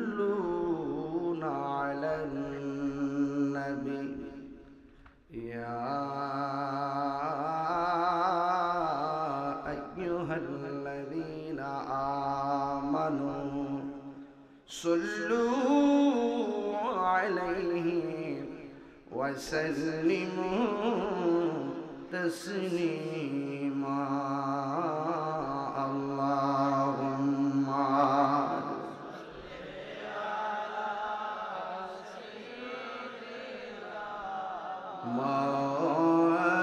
يصلون على النبي يا أيها الذين آمنوا صلوا عليه وسلموا تسليما اللهم مولانا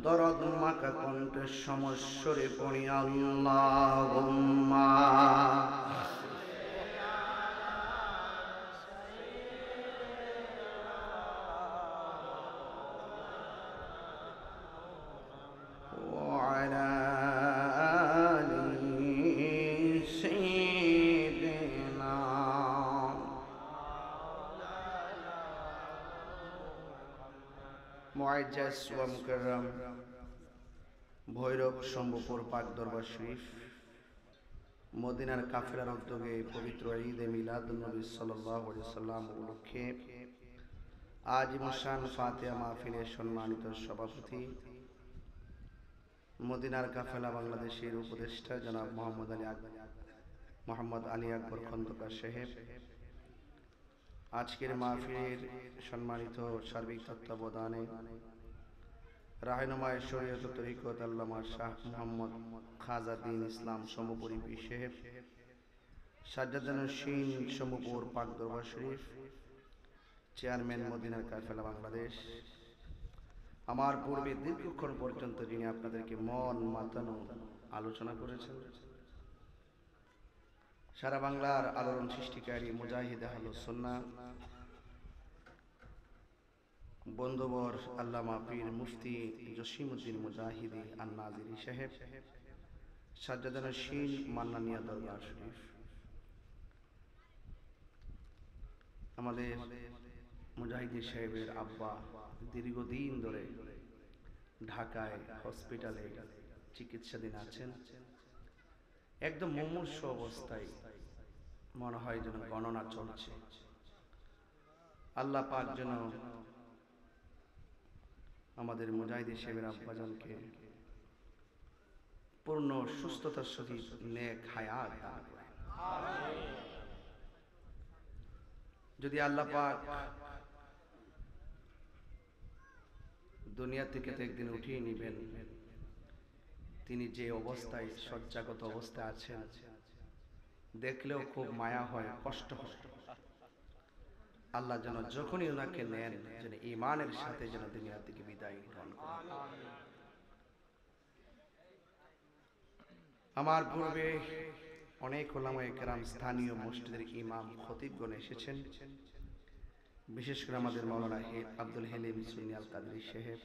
দরদ মাকা কণ্ঠের সমস্বরে পড়ি আল্লাহুম্মা وعلى آل سيدنا মুআজ্জাজ ওয়া মুকাররম ভৈরব শম্ভুপুর পাক দরবার শরীফ মদিনার কাফেলার উদ্যোগে পবিত্র ঈদে মিলাদুন নবী সাল্লাল্লাহু আলাইহি সাল্লাম উপলক্ষে আজিমুশান ফাতিহা মাহফিলের সম্মানিত সভাপতি মদিনার কাফেলা বাংলাদেশের উপদেষ্টা জনাব মোহাম্মদ আলী আকবর খন্দকার সাহেব, আজকের মাহফিলের সম্মানিত সার্বিক তত্ত্বাবধানে রাহনুমায়ে শরীয়ত ও তরিকত আল্লামা শাহ মুহাম্মদ খাজা দ্বীন ইসলাম সমপুরী পীর সাহেব, সাজ্জাদানুশীন সমপুর পাক দরবার শরীফ, চেয়ারম্যান মদিনার কাফেলা বাংলাদেশ, আমার পূর্বে দীর্ঘক্ষণ পর্যন্ত যিনি আপনাদেরকে মন মাতানো আলোচনা করেছেন, সারা বাংলার আলোড়ন সৃষ্টিকারী মুজাহিদ আহলুস সুন্নাহ বন্ধুবর আল্লামা পীর মুফতি জসিমউদ্দিন মুজাহিদি আন-নাজিরি সাহেব, সাজ্জাদানুশীন মান্নানিয়া দরবার শরীফ, আমাদের মুজাহিদি সাহেবের আব্বা দীর্ঘদিন ধরে ঢাকায় হসপিটালে চিকিৎসাধীন আছেন। একদম মুমূর্ষু অবস্থায়, মনে হয় যেন গণনা চলছে। আল্লাহ পাক যেন আমাদের মুজাহিদি সাহেবের আব্বাজানকে পূর্ণ সুস্থতার সহিত নেক হায়াত দান করেন। যদি আল্লাহ পাক দুনিয়া থেকে তো একদিন উঠিয়ে নেবেন, তিনি যে অবস্থায় শয্যাগত অবস্থায় আছেন দেখলেও খুব মায়া হয়, কষ্ট হয়। আল্লাহ যেন যখনই ওনাকে নেন যেন ঈমানের সাথে যেন দুনিয়া থেকে বিদায় গ্রহণ করেন। আমার পূর্বে অনেক উলামায়ে কেরাম স্থানীয় মসজিদের ইমাম খতিবগণ এসেছেন, বিশেষ করে আমাদের মাওলানা আব্দুল হালিম সুন্নি আল কাদরি সাহেব,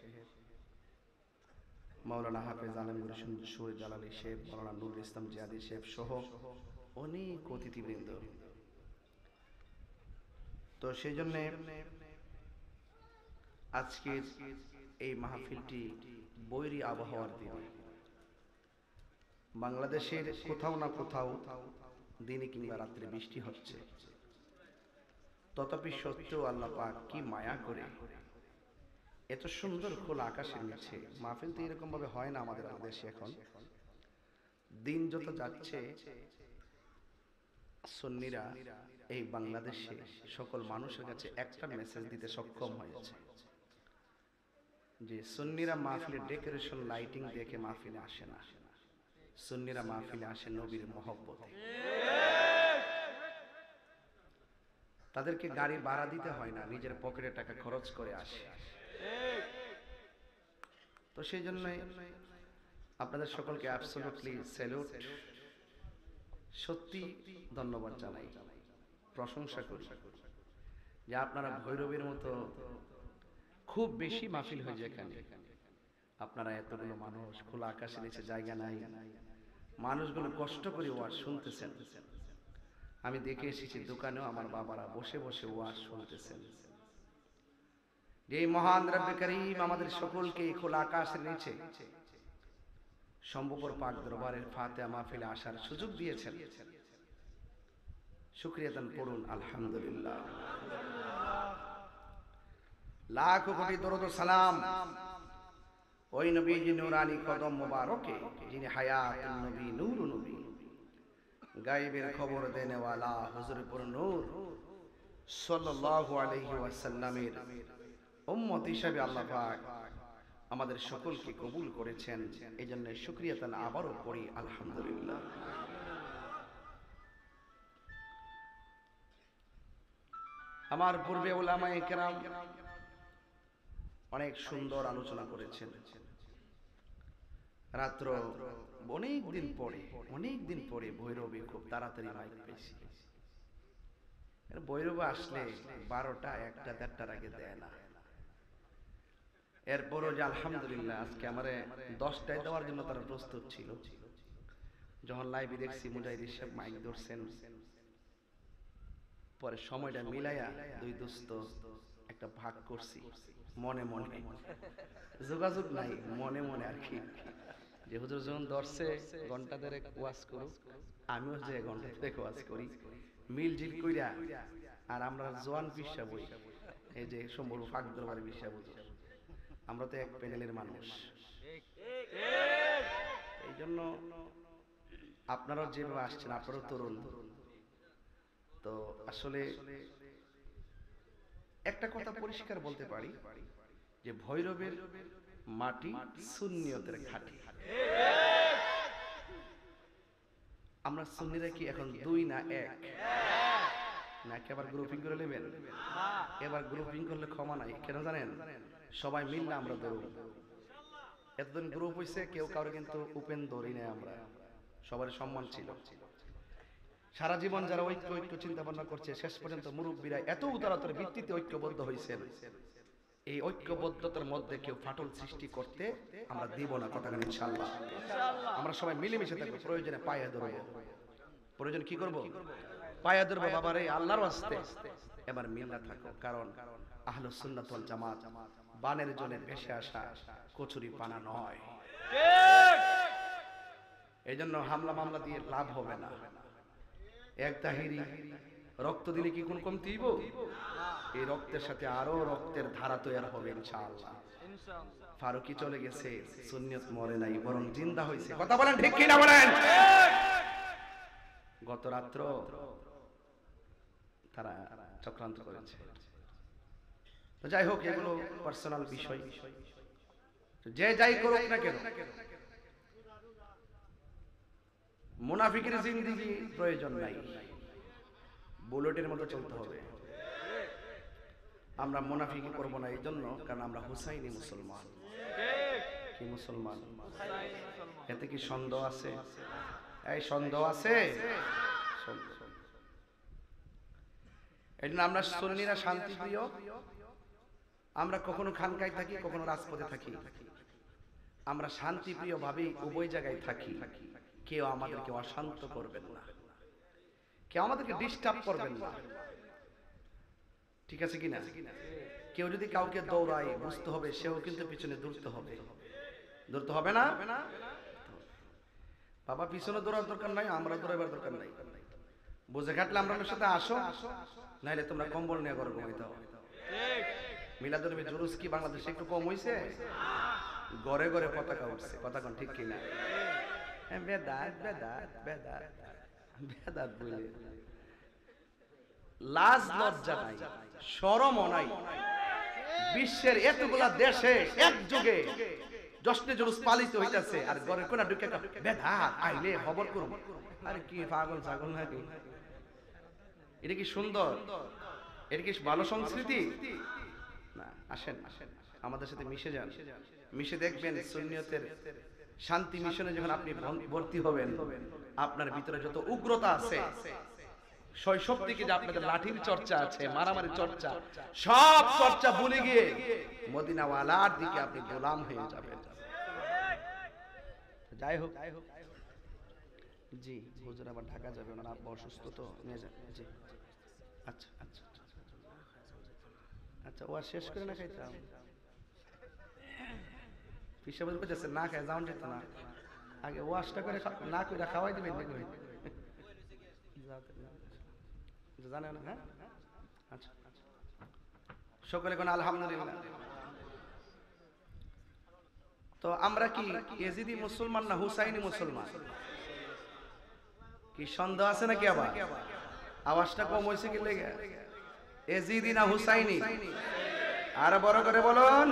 মাওলানা হাফেজ আলম সুর জালালী সাহেব, মাওলানা নুরুল ইসলাম জিয়াদি সাহেব সহ অনেক অতিথিবৃন্দ। তো সেই জন্য আজকের এই মাহফিলটি বৈরী আবহাওয়ার দিনে বাংলাদেশের কোথাও না কোথাও দিনে কিংবা রাত্রে বৃষ্টি হচ্ছে, তথাপি সত্ত্বেও আল্লাহ পাক কি মায়া করে এত সুন্দর খোলা আকাশের নিচে মাহফিল তো এরকম ভাবে হয় না আমাদের দেশে। এখন দিন যত যাচ্ছে সুন্নিরা এই বাংলাদেশে সকল মানুষের কাছে একটা মেসেজ দিতে সক্ষম হয়েছে যে সুন্নিরা মাহফিলের ডেকোরেশন লাইটিং দেখে মাহফিলে আসে না, সুন্নিরা মাহফিলে আসে নবীর মহব্বতে। তাদেরকে গাড়ি ভাড়া দিতে হয় না, নিজের পকেটে টাকা খরচ করে আসে। তো সেই জন্য আপনাদের সকলকে অ্যাবসলিউটলি স্যালুট, সত্যি ধন্যবাদ জানাই, প্রশংসা করি যে আপনারা ভৈরবের মতো খুব বেশি মাহফিল হয়ে যায় এখানে। আপনারা এতগুলো মানুষ, খোলা আকাশের নিচে জায়গা নাই, মানুষগুলো কষ্ট করে ওয়াজ শুনতেছেন। আমি দেখে এসেছি দোকানেও আমার বাবারা বসে বসে ওয়াজ শুনতেছেন। এই মহান রব্বে করিম আমাদের সকলকে খোলা আকাশের নিচে সম্ভবপর পাক দরবারের ফাতিহা মাহফিলে আসার সুযোগ দিয়েছেন। শুকরিয়া দান করুন আলহামদুলিল্লাহ। লাখ কোটি দরুদ ও সালাম ওই নবীজি নূরানি কদম মোবারকে যিনি হায়াতুন নবী নূরুন নবী, গায়বের খবর দেনে ওয়ালা হুজুরে পুর নূর সাল্লাল্লাহু আলাইহি ওয়াসাল্লামের উম্মত হিসেবে আল্লাহ পাক আমাদের সকলকে কবুল করেছেন। এজন্য শুকরিয়া তান আবারও করি আলহামদুলিল্লাহ। আমার পূর্বে উলামায়ে কেরাম অনেক সুন্দর আলোচনা করেছেন। রাত্র অনেক দিন পরে ভৈরবে খুব তাড়াতাড়ি মাইক পেয়েছি। ভৈরবে আসলে 12টা 1টা 1:30টার আগে দেয় না। এরপরও যে আলহামদুলিল্লাহ আজকে আমারে 10টায় দেওয়ার জন্য তারা প্রস্তুত ছিল। যখন লাইভে দেখছি মুজাহিদ সাহেব মাইক ধরছেন, পরে সময়টা মিলাইয়া দুই দোস্ত একটা ভাগ করছি মনে মনে, যোগাযোগ নাই, মনে মনে আর কি, যে হুজুর যখন ধরছে ঘন্টা দেড়েক ওয়াজ করুক, আমিও যে ঘন্টা দেড়েক ওয়াজ করি, মিলজিল কইরা। আর আমরা জোয়ান পিসা বই, এই যে সম্ভব ফাঁক দরবারে পিসা বই, আমরা তো এক প্যানেলের মানুষ। এই জন্য আপনারাও যেভাবে আসছেন, আপনারাও তরুণ, তো আসলে একটা কথা পরিষ্কার বলতে পারি যে ভৈরবের মাটি সুন্নিয়তের ঘাঁটি। আমরা সুন্নিরা কি এখন 2 না 1 নাকি আবার গ্রুপিং করে নেবেন? এবার গ্রুপিং করলে ক্ষমা নাই, কেন জানেন? সবাই মিললে আমরা দৌড়। এতদিন গ্রুপ হইছে, কেউ কারো কিন্তু উপেন দৌড়ি নেই। আমরা সবার সম্মান ছিল। সারা জীবন যারা ঐক্য চিন্তা ভাবনা করছে, শেষ পর্যন্ত মুরব্বীরা এত উদারতার ভিত্তিতে ঐক্যবদ্ধ হয়েছেন। এই ঐক্যবদ্ধতার মধ্যে কেউ ফাটল সৃষ্টি করতে আমরা দিব না, কথা বলেন ইনশাআল্লাহ। আমরা সবাই মিলেমিশে থাকবো, প্রয়োজনে পায়ে ধরবো। প্রয়োজন কি করব? পায়ে ধরবো। বাবার এই আল্লাহর ওয়াস্তে এবার মিল্লা থাকো, কারণ আহলুস সুন্নাত ওয়াল জামাত বানের জন্য ভেসে আসা কচুরি পানা নয়। এই জন্য হামলা মামলা দিয়ে লাভ হবে না। এক তাহিরি রক্ত দিলে কি কোন কমতি হইব? এই রক্তের সাথে আরো রক্তের ধারা তৈরি হবে ইনশাআল্লাহ। ফারুকি চলে গেছে, সুন্নিয়ত মরে নাই, বরং জিন্দা হয়েছে। কথা বলেন ঠিক কি না বলেন? গত রাত্র তারা চক্রান্ত করেছে। তো যাই হোক, এগুলো পার্সোনাল বিষয়। যে যাই করুক না কেন, মুনাফিকের জিন্দেগি প্রয়োজন নাই, বুলেটের মতো চলতে হবে। আমরা মুনাফিকি করব না এই জন্য, কারণ আমরা হুসাইনি মুসলমান। কি মুসলমান? এতে কি সন্দেহ আছে? এই সন্দেহ আছে? এই জন্য আমরা সুন্নিরা শান্তিপ্রিয়। আমরা কখনো খানকায় থাকি, কখনো রাজপথে থাকি। আমরা শান্তিপ্রিয় ভাবে উভয় জায়গায় থাকি। কেউ আমাদেরকে অশান্ত করবেন না, কেউ আমাদেরকে ডিস্টার্ব করবেন না। ঠিক আছে কিনা? কেউ যদি কাউকে দৌড়ায়, বুঝতে হবে সেও কিন্তু পিছনে দৌড়তে হবে। দৌড়তে হবে না? বাবা পিছনে দৌড়ার দরকার নাই, আমরা দৌড়াবার দরকার নাই। বুঝে খাটলে আমরা সাথে আসো, নাইলে তোমরা কম্বল নিয়ে ঘরে ঘুমাইতে হবে। মিলাদুল নবী জুলুস কি বাংলাদেশে একটু কম হইছে? ঘরে ঘরে পতাকা উঠছে। কথা কোন ঠিক কিনা? বেদাত বেদাত বেদাত বেদাত বলে লাজ লজ্জা নাই, শরমও নাই। বিশ্বের এতগুলা দেশে একযোগে জশ্নে জুলুস পালিত হইতাছে, আর ঘরে কোনা ঢুকে বেদাত আইলে খবর করুন। আরে কি পাগল ছাগল নাকি? এটা কি সুন্দর? এটা কি ভালো সংস্কৃতি? না। আসেন আমাদের সাথে মিশে যান, মিশে দেখবেন সুন্নিয়তের শান্তি মিশনে যখন আপনি ভর্তি হবেন, আপনার ভিতরে যত উগ্রতা আছে, শৈশব থেকে যে আপনাদের লাঠির চর্চা আছে, মারামারি চর্চা, সব চর্চা ভুলে গিয়ে মদিনাওয়ালার দিকে আপনি গোলাম হয়ে যাবেন। যাই হোক, জি হুজুর আবার ঢাকা যাবে, ওনার আব্বা অসুস্থ তো, নিয়ে যান। জি আচ্ছা আচ্ছা আচ্ছা, ও আর শেষ করে না খাইতাম পিসা বলতে যাচ্ছে না খায় যাওন যেত না, আগে ওয়াশটা করে না করে খাওয়াই দিবেন নাকি জানে না? হ্যাঁ আচ্ছা সকলে কোন আলহামদুলিল্লাহ। তো আমরা কি ইয়েজিদি মুসলমান না হুসাইনি মুসলমান? কি সন্দেহ আছে নাকি? আবার আওয়াজটা কম হয়েছে কি লেগে? ইয়েজিদি না হুসাইনি? আর বড় করে বলুন।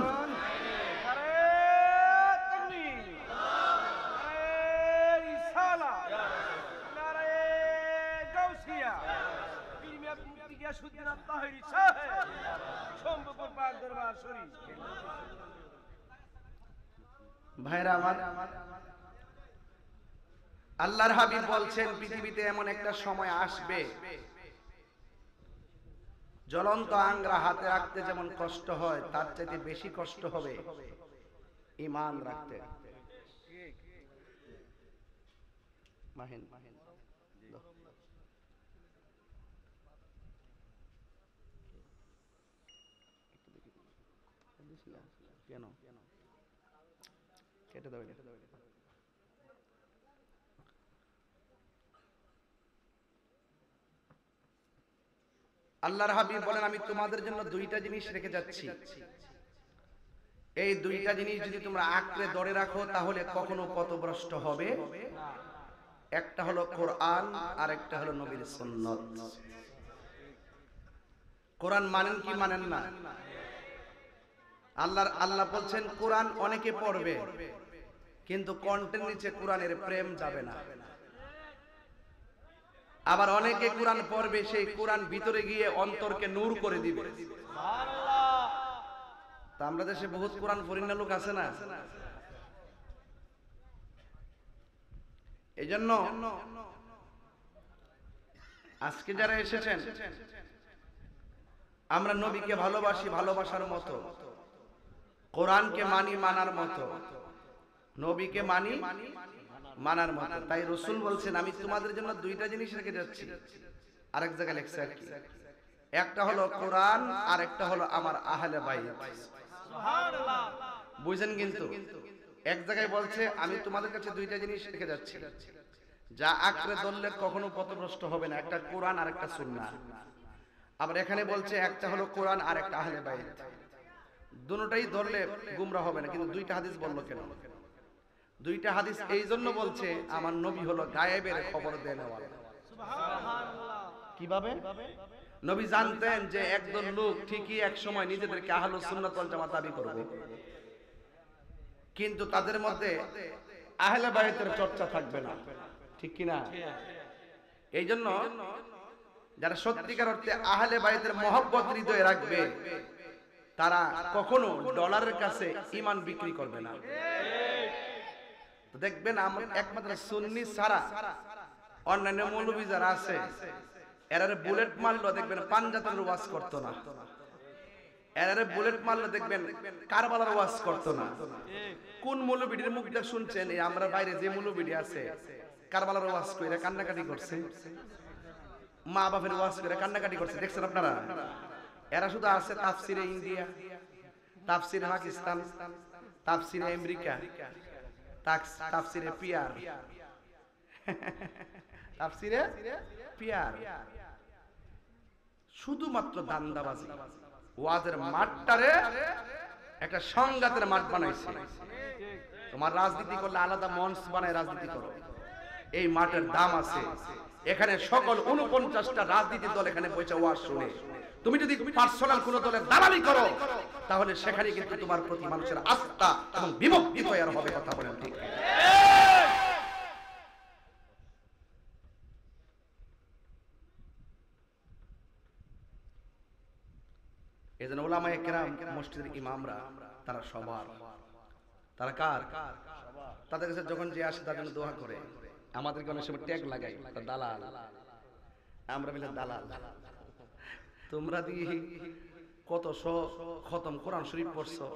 ভাইরা আমার, আল্লাহর হাবিব বলছেন পৃথিবীতে এমন একটা সময় আসবে, জ্বলন্ত আঙ্গরা হাতে রাখতে যেমন কষ্ট হয়, তার চাইতে বেশি কষ্ট হবে ঈমান রাখতে। মাহিন কেন কেটে দেবে? আল্লাহর হাবিব বলেন আমি তোমাদের জন্য দুইটা জিনিস রেখে যাচ্ছি, এই দুইটা জিনিস যদি তোমরা আঁকড়ে ধরে রাখো তাহলে কখনো পথভ্রষ্ট হবে। একটা হলো কোরআন আর একটা হলো নবীর সুন্নাত। কোরআন মানেন কি মানেন না? আল্লাহ বলছেন কোরআন অনেকে পড়বে কিন্তু কণ্ঠের নিচে কোরআনের প্রেম যাবে না। আবার অনেকে কোরআন পড়বে, সেই কোরআন ভিতরে গিয়ে অন্তরকে নূর করে দিবে। তা আমরা দেশে বহুত কোরআন পড়িনা লোক আছে না? এই জন্য আজকে যারা এসেছেন, আমরা নবীকে ভালোবাসি ভালোবাসার মতো, কোরআনকে মানি মানার মতো, নবীকে মানি মানার মতো। তাই রাসূল বলছেন আমি তোমাদের জন্য দুইটা জিনিস রেখে যাচ্ছি। আরেক জায়গায় লেখছে আর কি, একটা হলো কোরআন আর একটা হলো আমার আহলে বাইত। সুবহানাল্লাহ, বুঝেন? কিন্তু এক জায়গায় বলছে আমি তোমাদের কাছে দুইটা জিনিস রেখে যাচ্ছি, যা আঁকড়ে ধরলে কখনো পথভ্রষ্ট হবে না, একটা কোরআন আর একটা সুন্নাহ। আবার এখানে বলছে একটা হলো কোরআন আর একটা আহলে বাইত। দুটোটাই ধরলে গুমরা হবে না। কিন্তু দুইটা হাদিস বললো কেন? দুইটা হাদিস এই জন্য বলছে আমার নবী হলো গায়েবের খবর দেনেওয়ালা। সুবহানাল্লাহ। কিভাবে? নবী জানতেন যে একজন লোক ঠিকই এক সময় নিজেদেরকে আহলুস সুন্নাত ওয়াল জামাত দাবি করবে, কিন্তু তাদের মধ্যে আহলে বাইতের চর্চা থাকবে না, ঠিক কি না? এই জন্য যারা সত্যিকার অর্থে আহলে বাইতের মহব্বত হৃদয়ে রাখবে তারা কখনো ডলারের কাছে ঈমান বিক্রি করবে না। তো দেখবেন আমরা একমাত্র সুন্নি ছাড়া অন্যান্য মৌলবী যারা আছে এরারে বুলেট মারলো দেখবেন পাঞ্জাতনের ওয়াজ করতো না, এরারে বুলেট মারলো দেখবেন কারবালার ওয়াজ করতো না। কোন মৌলবীর মুখ দিয়ে শুনছেন? এই আমরা বাইরে যে মৌলবী আছে কারবালার ওয়াজ করে কান্নাকাটি করছে, মা বাপের ওয়াজ করে কান্নাকাটি করছে, দেখছেন আপনারা? এরা শুধু আছে তাফসিরে ইন্ডিয়া, তাফসিরে পাকিস্তান, তাফসিরে আমেরিকা, তাফসিরে পিয়ার, তাফসিরে পিয়ার, শুধুমাত্র দান্দাবাজি। ওয়াজের মাঠটারে একটা সংঘাতের মাঠ বানাইছে। তোমার রাজনীতি করলে আলাদা মঞ্চ বানায় রাজনীতি করো, এই মাঠের দাম আছে। এখানে সকল 49টা রাজনীতি দল এখানে বসে ওয়াজ শুনে। তুমি যদি পার্সোনাল কোন দলের দালালি করো তাহলে সেখানে কিন্তু তোমার প্রতি মানুষের আস্থা এবং বিভক্তি তৈরি হবে। কথা বলেন ঠিক? এজন্য উলামায়ে কেরাম, মসজিদের ইমামরা তারা সবার, তারা কার? তাদের কাছে যখন যে আসে তার জন্য দোয়া করে। আমাদেরকে অনেক সময় ট্যাগ লাগাই দালাল, আমরা বলি দালাল। তোমরা দিয়ে কত খতম কোরআন শরীফ পড়ছো,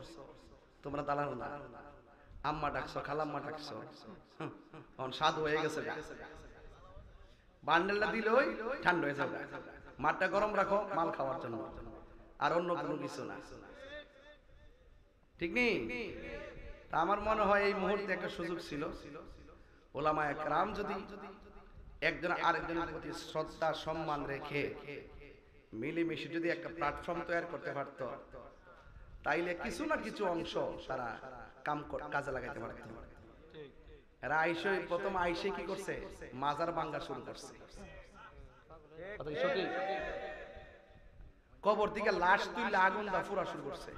তোমরা দালাল না। আম্মা ডাকছো, খালাম্মা ডাকছো, সাধু হয়ে গেছে। বান্ডেলটা দিলেই ঠান্ডা হয়ে যাবে। মাঠটা গরম রাখো মাল খাওয়ার জন্য, আর অন্য কোনো কিছু না, ঠিক নেই? তা আমার মনে হয় এই মুহূর্তে একটা সুযোগ ছিল, ওলামায়ে কেরাম যদি একজন আরেকজনের প্রতি শ্রদ্ধা সম্মান রেখে মিলেমিশে যদি একটা প্ল্যাটফর্ম তৈরি করতে পারত, তাইলে কিছু না কিছু অংশ তারা কাজে লাগাইতে পারত। এরা আইসে প্রথম আইসে কি করছে, মাজার ভাঙা শুরু করছে। কবর থেকে লাশ তুললে আগুন দা ফুরা শুরু করছে।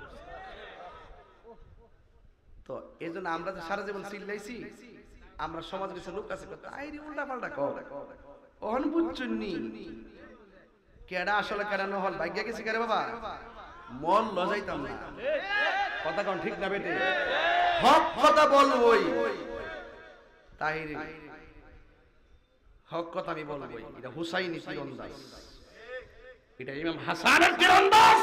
তো এই জন্য আমরা যে সারা জীবন চিল্লাইছি, আমরা সমাজ কিছু লোক আছে উল্টা পাল্টা কন বুঝছুননি কেডা আসলে কেডা নহল ভাগ্য গেছি কেরে বাবা, মন লজাইতাম না। কথা কোন ঠিক না বেটে? হক কথা বলবই, তাহিরি হক কথা আমি বলবই। এটা হুসাইনি তীরন্দাজ, এটা ইমাম হাসানের তীরন্দাজ।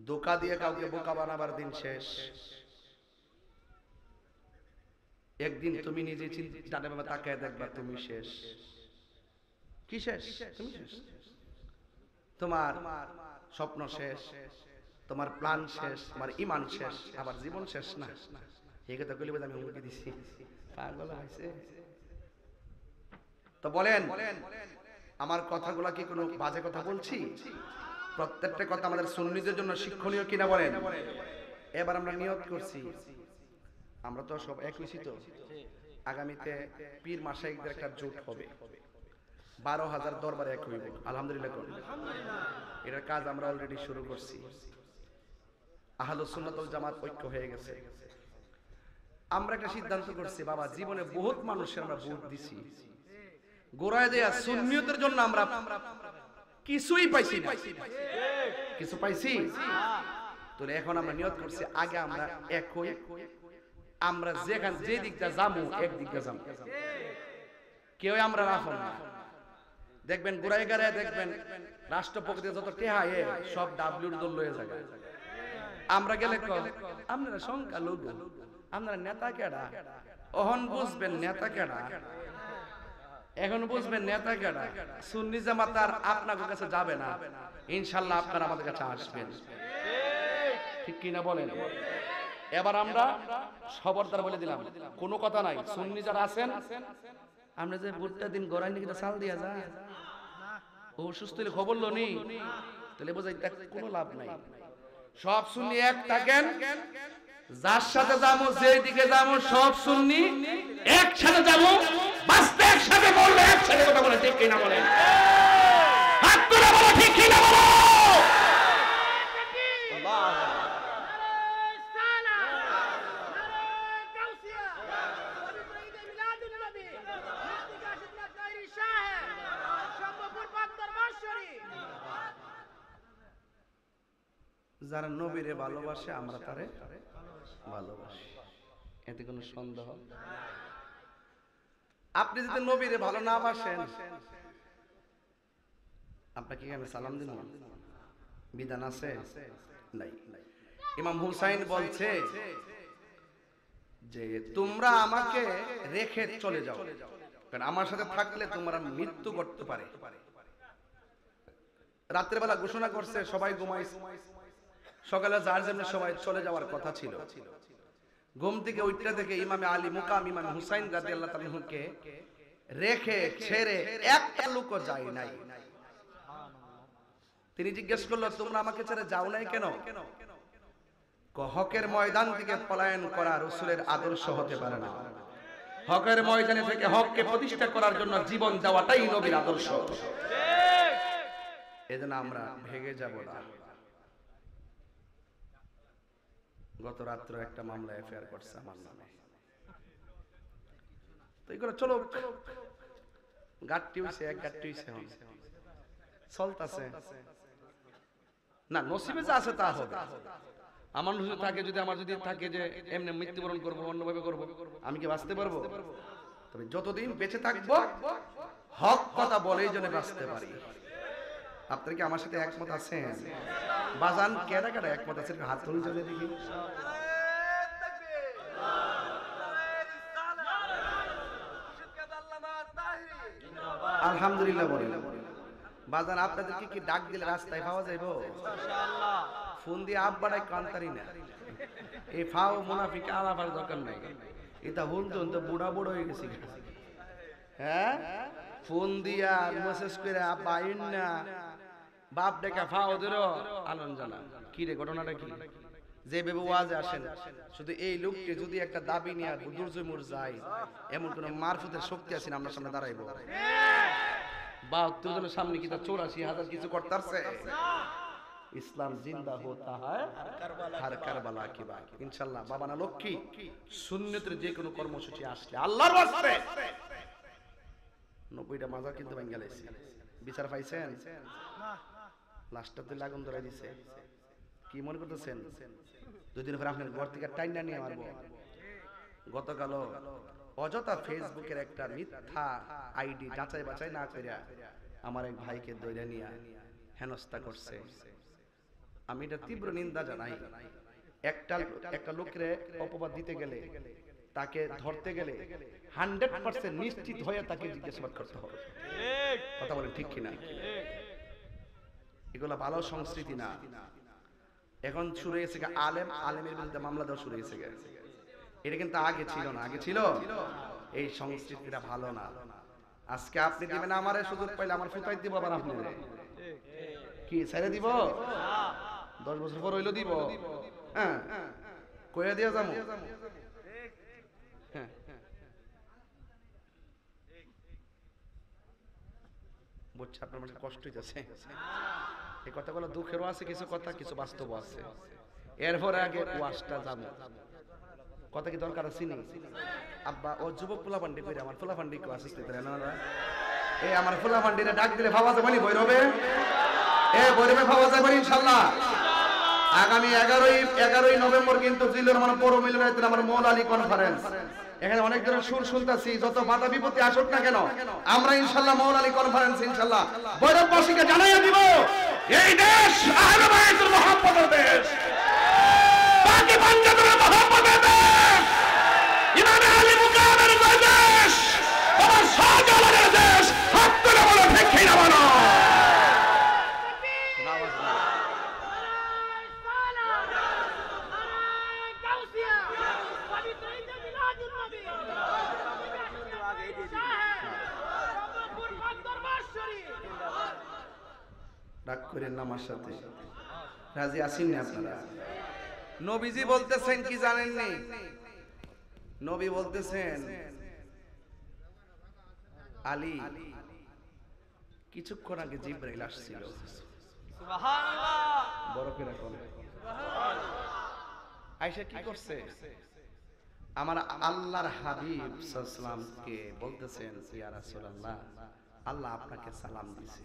ধোঁকা দিয়ে কাউকে বোকা বানাবার দিন শেষ। একদিন তুমি নিজে চিন্তা তাকায় দেখবা তুমি শেষ। কি শেষ? তুমি শেষ। তোমার স্বপ্ন শেষ, তোমার প্ল্যান শেষ, তোমার ঈমান শেষ, আবার জীবন শেষ না। এই কথা কইলে আমি হুমকি দিছি, পাগল হইছে। তো বলেন আমার কথাগুলা কি কোনো বাজে কথা বলছি? প্রত্যেকটা কথা আমাদের সুন্নিদের জন্য শিক্ষণীয় কিনা বলেন। এবার আমরা নিয়ত করছি, আমরা তো সব এক হইছি, তো আগামীতে পীর মাশায়েখদের একটা জোট হবে, 12,000 দরবারে এক হইব। আলহামদুলিল্লাহ। এটার কাজ আমরা অলরেডি শুরু করছি। আহলুস সুন্নাত ওয়াল জামাত ঐক্য হয়ে গেছে। আমরা একটা সিদ্ধান্ত করছি, বাবা জীবনে বহুত মানুষের আমরা ভোট দিছি, গোড়ায় দেয়া সুন্নিয়তের জন্য আমরা কিছুই পাইছি না। কিছু পাইছি তো এখন আমরা নিয়ত করছি, আগে আমরা এক হই, আমরা যেখান যে দিকটা যাবো এক দিকটা যাবো, কেউ আমরা রাখো না। দেখবেন গোড়ায় গাড়ায় দেখবেন রাষ্ট্রপতি যত টেহায় সব ডাব্লিউর দল লয়ে যায়। আমরা গেলে আপনারা সংখ্যা লোক, আপনারা নেতা কেডা, অহন বুঝবেন নেতা কেডা, এখন বুঝবেন নেতা কেডা। সুন্নি জামাত আর আপনার কাছে যাবে না, ইনশাআল্লাহ আপনারা আমাদের কাছে আসবেন, ঠিক কিনা বলেন? এবার আমরা খবরদার বলে দিলাম, কোনো কথা নাই। সুন্নি যারা আছেন, আমরা যে ভোটটা দিন গড়াই নাকি চাল দিয়া যায়, ও সুস্থ হলে খবর নি, তাহলে বোঝাই কোনো লাভ নাই। সব সুন্নি এক থাকেন, যার সাথে যাবো যেই দিকে যাবো সব সুন্নি একসাথে যাবো, বাঁচতে একসাথে, বললে একসাথে কথা বলে, ঠিক কিনা বলেন? হাত তুলে বলো, ঠিক কিনা বলো? যারা নবীরে ভালোবাসে আমরা তারে ভালোবাসি, এতে কোনো সন্দেহ? আপনি যদি নবীরে ভালো না বাসেন, আপনাকে আমি সালাম দিন বিধান আছে? নাই। ইমাম হুসাইন বলছে যে তোমরা আমাকে রেখে চলে যাও, কারণ আমার সাথে থাকলে তোমরা মৃত্যু করতে পারে। রাত্রের বেলা ঘোষণা করছে, সবাই ঘুমাইছে, সকালে যার জন্য সবাই চলে যাওয়ার কথা ছিল। ঘুম থেকে উঠতে থেকে ইমামে আলী মুকাম ইমাম হুসাইন রাদিয়াল্লাহু তাআলা আনহুকে রেখে ছেড়ে একটা লোকও যায় নাই। তিনি জিজ্ঞেস করলো, তোমরা আমাকে ছেড়ে যাও নাই কেন? হকের ময়দান থেকে পলায়ন করা রাসূলের আদর্শ হতে পারে না। হকের ময়দানে থেকে হককে প্রতিষ্ঠা করার জন্য জীবন দেওয়াটাই নবীর আদর্শ। এজন্য আমরা ভেগে যাব না। গত রাত্রে একটা মামলা এফআইআর করছে আমার নামে, তো এগুলো চলো গাট্টি হইছে, এক গাট্টি হইছে, চলতেছে না। নসিবে যা আছে তা হবে। আমার নসিবে থাকে, যদি আমার যদি থাকে যে এমনি মৃত্যুবরণ করবো, অন্যভাবে করবো, আমি কি বাঁচতে পারবো? তবে যতদিন বেঁচে থাকবো হক কথা বলেই যেন বাঁচতে পারি। আপনারা কি আমার সাথে একমত আছেন? বাজান কেডা কেডা একমত আছেন? হাত তুলুন যদি দেখি। আলহামদুলিল্লাহ বলেন। বাজান আপনাদেরকে কি ডাক দিলে রাস্তায় পাওয়া যাইবো? ফোন দিয়ে আব্বাটাই কান্তারি না, এই ফাও মুনাফিক আলাপার দরকার নাই। এটা হুনতে হুনতে বুড়া বুড়ো হয়ে গেছি। হ্যাঁ, ফোন দিয়া মেসেজ করে আব্বা আইন না, বাপ ডেকা ফাও দিরো আনন্দ জানা। কি রে ঘটনাটা কি? যে ভেবে ওয়াজে আসেন, শুধু এই লোককে যদি একটা দাবি নিয়ে দুর্জমুর যায়, এমন কোন মারফতের শক্তি আছে না আমরা সামনে দাঁড়াইবো? ৭২ জনের সামনে কি তার ৮৪,০০০ কিছু করতেছে? ইসলাম জিন্দা হতা হয় হর কারবালা কি বাত। ইনশাআল্লাহ বাবা না লক্ষ্মী সুন্নতের যে কোনো কর্মসূচি আসলে আল্লাহর ওয়াস্তে ৯০টা মাজার কিন্তু ভেঙে গেছে। বিচার পাইছেন? লাস্টটাতে লাগুন ধরাই দিছে। কি মনে করতেছেন ২ দিন পরে আপনার ঘর থেকে টাইনা নিয়ে মারবো? গতকাল অযথা ফেসবুকের একটা মিথ্যা আইডি যাচাই বাছাই না করে আমার এক ভাইকে দইরা নিয়ে হেনস্থা করছে। আমি এটা তীব্র নিন্দা জানাই। একটা লোকের অপবাদ দিতে গেলে, তাকে ধরতে গেলে 100% নিশ্চিত হয়ে তাকে জিজ্ঞাসাবাদ করতে হবে। কথা বলেন ঠিক কিনা? এগুলা ভালো সংস্কৃতি না। এখন শুরু হয়েছে আলেমের বিরুদ্ধে মামলা দেওয়া শুরু হয়েছে। এটা কিন্তু আগে ছিল না। আগে ছিল এই সংস্কৃতিটা ভালো না। আজকে আপনি দিবেন আমারে সুযোগ পাইলে আমার ফুটাই দিব, আবার আপনি কি ছেড়ে দিব? 10 বছর পর হইলো দিব? হ্যাঁ, কইয়া দিয়া যাবো। হ্যাঁ, বুঝছে আপনার মানে কষ্ট হইতেছে। এই কথাগুলো দুঃখেরও আছে, কিছু কথা কিছু বাস্তব আছে। এরপরে আগে ওয়াজটা যাবো। কথা কি দরকার আছে নি? আব্বা ও যুবক পোলাপান্ডি কইরা আমার পোলাপান্ডি কো আসিস না না? এই আমার পোলাপান্ডিরে ডাক দিলে ভাবা যাবে নি বৈরবে? বৈরবে ভাবা যাবে ইনশাআল্লাহ। আগামী 11ই নভেম্বর কিন্তু জিল্লুর রহমান পৌর মিলনায়তনে আমার মৌলালী কনফারেন্স। এখানে অনেক জনের সুর শুনতাছি, যত বাধা বিপত্তি আসুক না কেন আমরা ইনশাআল্লাহ মৌলালী কনফারেন্স ইনশাআল্লাহ বৈরববাসীকে জানাইয়া দিব, এই দেশ আহলে বাইতুল মুহাম্মদের দেশ, বাকি পাঞ্জাবের মুহাম্মদের দেশ, ইমাম আলী মুকামের দেশ, আমার শাহজালালের দেশ। হাত তুলে বলো ঠিক কিনা বলো? রাগ করেন না আমার সাথে, রাজি আছেন না আপনারা? নবীজি বলতেছেন কি জানেন নি? নবী বলতেছেন আলী কিছুক্ষণ আগে জিবরাইল আসছিল। সুবহানাল্লাহ, বড় করে বলেন সুবহানাল্লাহ। আয়েশা কি করছে? আমার আল্লাহর হাবিব সাল্লাল্লাহু আলাইহি ওয়াসাল্লামকে বলতেছেন, ইয়া রাসূলুল্লাহ, আল্লাহ আপনাকে সালাম দিয়েছে।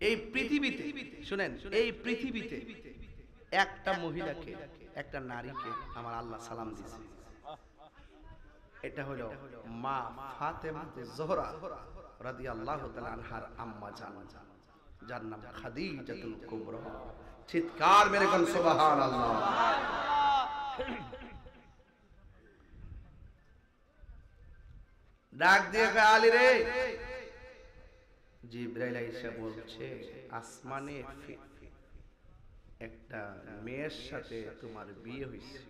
এই পৃথিবীতে শুনেন, এই পৃথিবীতে একটা মহিলাকে, একটা নারীকে আমার আল্লাহ সালাম দিয়েছে। এটা হলো মা ফাতেমা জোহরা রাদিয়াল্লাহু তাআলা আনহার আম্মা জান, যার নাম খাদিজাতুল কুবরা। চিৎকার মেরে কোন সুবহানাল্লাহ। ডাক দিয়ে আলী রে, জিবরাইল আইসা বলছে আসমানে একটা মেয়ের সাথে তোমার বিয়ে হইছে।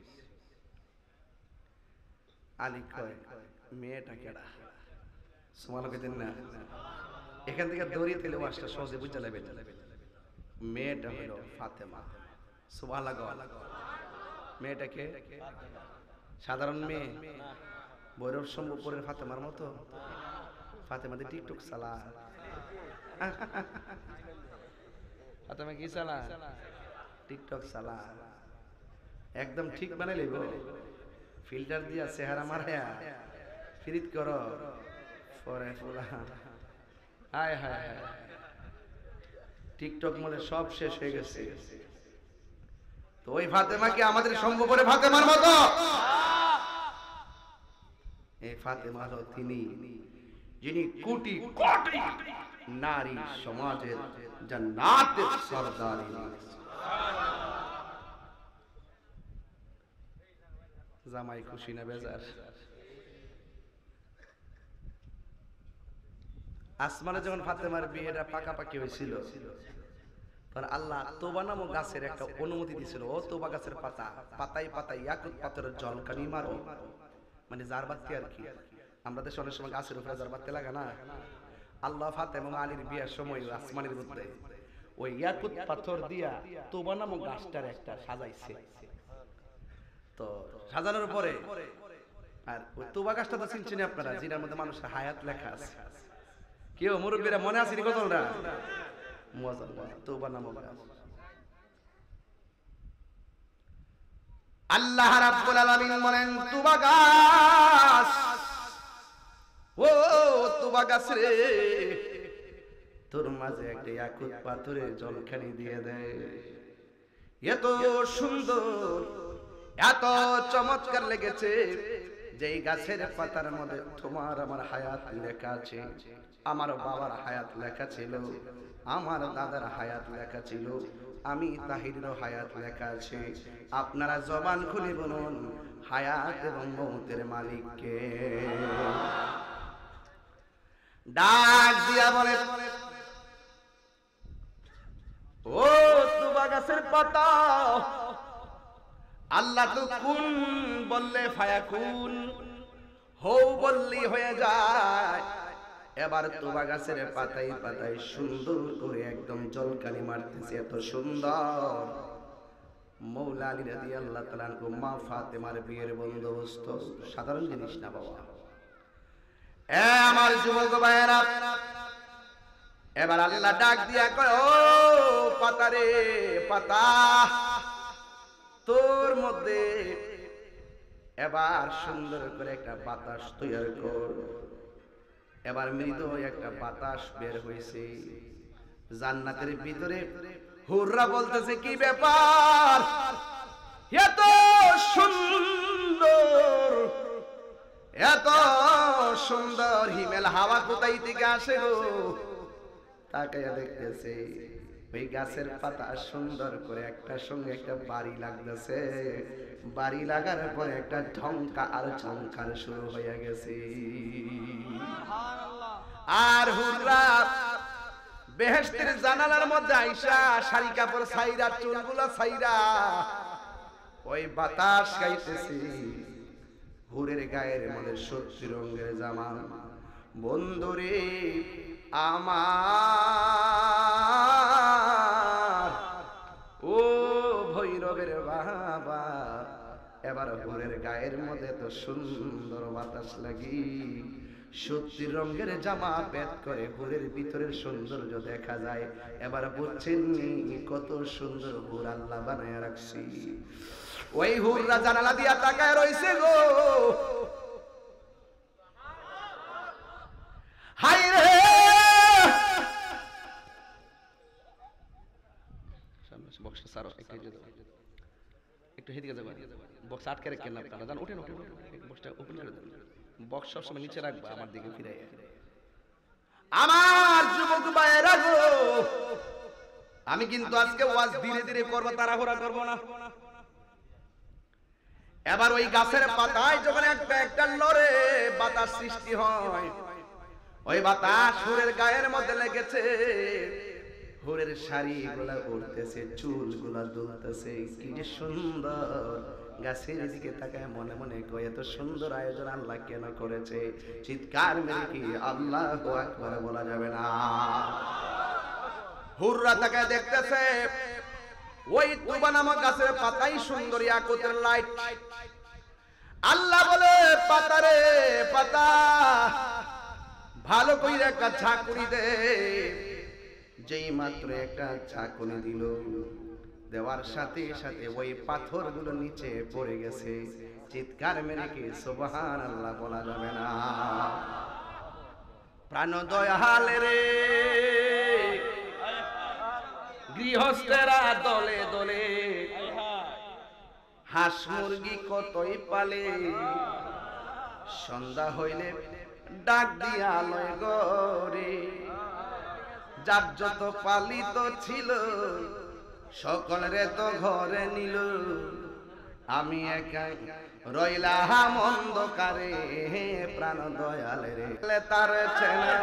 আলী কয় মেয়েটা কেডা? সুবহানাল্লাহ কইতেন না? এখান থেকে দড়ি তেলে ওয়াজটা সহজে বুঝতে লাগবে। মেয়েটা হলো ফাতেমা। সুবহানাল্লাহ। মেয়েটাকে সাধারণ মেয়ে, বৈরব সম্ভবপুরের ফাতেমার মতো? ফাতেমা দি টিকটক চালা। ফাতেমা কি চালা? টিকটক চালা। একদম ঠিক বানাই লইব, ফিল্টার দিয়া চেহারা মারায়া ফিরিত করো পরে ফুলা। হায় হায়, টিকটক মলে সব শেষ হয়ে গেছে। তো ওই ফাতেমা কি আমাদের সম্ভবপুরে ফাতেমার মতো? এই ফাতেমা হলো তিনি যিনি কোটি কোটি নারী সমাজের জান্নাতের সরদারি। জামাই খুশি না বেজার? আসমানে যখন ফাতেমার বিয়েটা পাকাপাকি হয়েছিল, তখন আল্লাহ তোবা নামক গাছের একটা অনুমতি দিয়েছিল। ও তোবা গাছের পাতা, পাতায় পাতায় ইয়াকুত পাথরের জলকানি মারো, মানে জারবাতি আর কি। আমরা দেশে অনেক সময় গাছের উপরে জারবাতি লাগা না। আল্লাহ ফাতেমা এবং আলীর বিয়ের সময় আসমানের মধ্যে ওই ইয়াকুত পাথর দিয়া তোবা নামক গাছটার একটা সাজাইছে। তো সাজানোর পরে আর ওই তোবা গাছটা তো চিনছেন আপনারা, যেটার মধ্যে মানুষের হায়াত লেখা আছে। কেউ মুরব্বীরা মনে আছে গজলটা? মজা তোবা নামক গাছ। আল্লাহ রাব্বুল আলামিন বলেন, তোবা গাছ, ও তোবা গাছ রে, তোর মাঝে একটা ইয়াকুত পাথরের জলখানি দিয়ে দেয়। এত সুন্দর, এত চমৎকার লেগেছে যে এই গাছের পাতার মধ্যে তোমার আমার হায়াত লেখা আছে, আমার বাবার হায়াত লেখা ছিল, আমার দাদার হায়াত লেখা ছিল, আমি তাহিরেরও হায়াত লেখা আছে। আপনারা জবান খুলে বলুন, হায়াত এবং মৌতের মালিককে। ডাক দিয়া বলে, ও তুবা গাছের পাতা, আল্লাহ তো কুন বললে ফায়াকুন, হও বললি হয়ে যায়। এবার তুবা গাছের পাতায় পাতায় সুন্দর করে একদম জলকানি মারতেছে, এত সুন্দর। মৌলা আলী রাদিয়াল্লাহু তাআলা আনহু মা ফাতেমার বিয়ের বন্দোবস্ত সাধারণ জিনিস না বাবা। আমার যুবক ভাইয়েরা, এবার আল্লাহ ডাক দিয়া কয়, ও পাতা রে পাতা, তোর মধ্যে এবার সুন্দর করে একটা বাতাস তৈরি কর। এবার মৃদু একটা বাতাস বের হয়েছে জান্নাতের ভিতরে। হুররা বলতেছে, কি ব্যাপার, এত সুন্দর, এত সুন্দর হিমেল হাওয়া কোথায় থেকে আসে গো? তাকাইয়া দেখতেছে ওই গাছের পাতা সুন্দর করে একটার সঙ্গে একটা বাড়ি লাগতেছে। বাড়ি লাগার পরে একটা ঢংকা আর ঝংকার শুরু হয়ে গেছে। আর হুররা বেহেশতের জানালার মধ্যে আইসা শাড়ি কাপড় ছাইরা, চুলগুলা ছাইরা ওই বাতাস গাইতেছে। হুরের গায়ের মধ্যে সত্যি রঙের জামা। বন্ধুরে আমার, ও ভৈরবের বাবা, এবার হুরের গায়ের মধ্যে তো সুন্দর বাতাস লাগি, সত্যি রঙের জামা পেট করে হুরের ভিতরের সৌন্দর্য দেখা যায়। এবার বুঝছেন কত সুন্দর হুর আল্লাহ বানায় রাখছি। ওই হুররা জানালা দিয়া তাকায় রইছে গো। হাই রে, বক্সটা সারো, একটু হেদিকে যাবেন, বক্স আটকে রাখেন না আপনারা, জান ওঠেন ওঠেন, বক্সটা ওপেন করে দেন, বক্স সবসময় নিচে রাখবা আমার দিকে ফিরে। আমার যুবক ভাইয়েরা গো, আমি কিন্তু আজকে ওয়াজ ধীরে ধীরে করবো, তাড়াহুড়া করবো না। এবার ওই গাছের পাতায় যখন একটা একটা লড়ে বাতাস সৃষ্টি হয়, ওই বাতাস হুরের গায়ের মধ্যে লেগেছে। হুরের শাড়ি গুলা উড়তেছে, চুল গুলা দুলতেছে, কি যে সুন্দর। গাছের দিকে তাকায় মনে মনে কয়, এত সুন্দর আয়োজন আল্লাহ কেন করেছে? চিৎকার মেরে কি আল্লাহু আকবার বলা যাবে না? হুররা তাকায় দেখতেছে ওই তুবা নামক গাছের পাতাই সুন্দর ইয়াকুতের লাইট। আল্লাহ বলে, পাতা রে পাতা, ভালো কইরা একটা ঝাঁকুনি দে। যেই মাত্র একটা ঝাঁকুনি দিল, দেওয়ার সাথে সাথে ওই পাথরগুলো নিচে পড়ে গেছে। চিৎকার মেরে কি সুবহানাল্লাহ বলা যাবে না? প্রাণ দয়াল রে, গৃহস্থেরা দলে দলে, হাঁস মুরগি কতই পালে, সন্ধ্যা হইলে ডাক দিয়া লয় গরে। যার যত পালিত ছিল সকলের তো ঘরে নিল, আমি একা রইলাম অন্ধকারে। প্রাণ দয়াল রে, তার ছেলে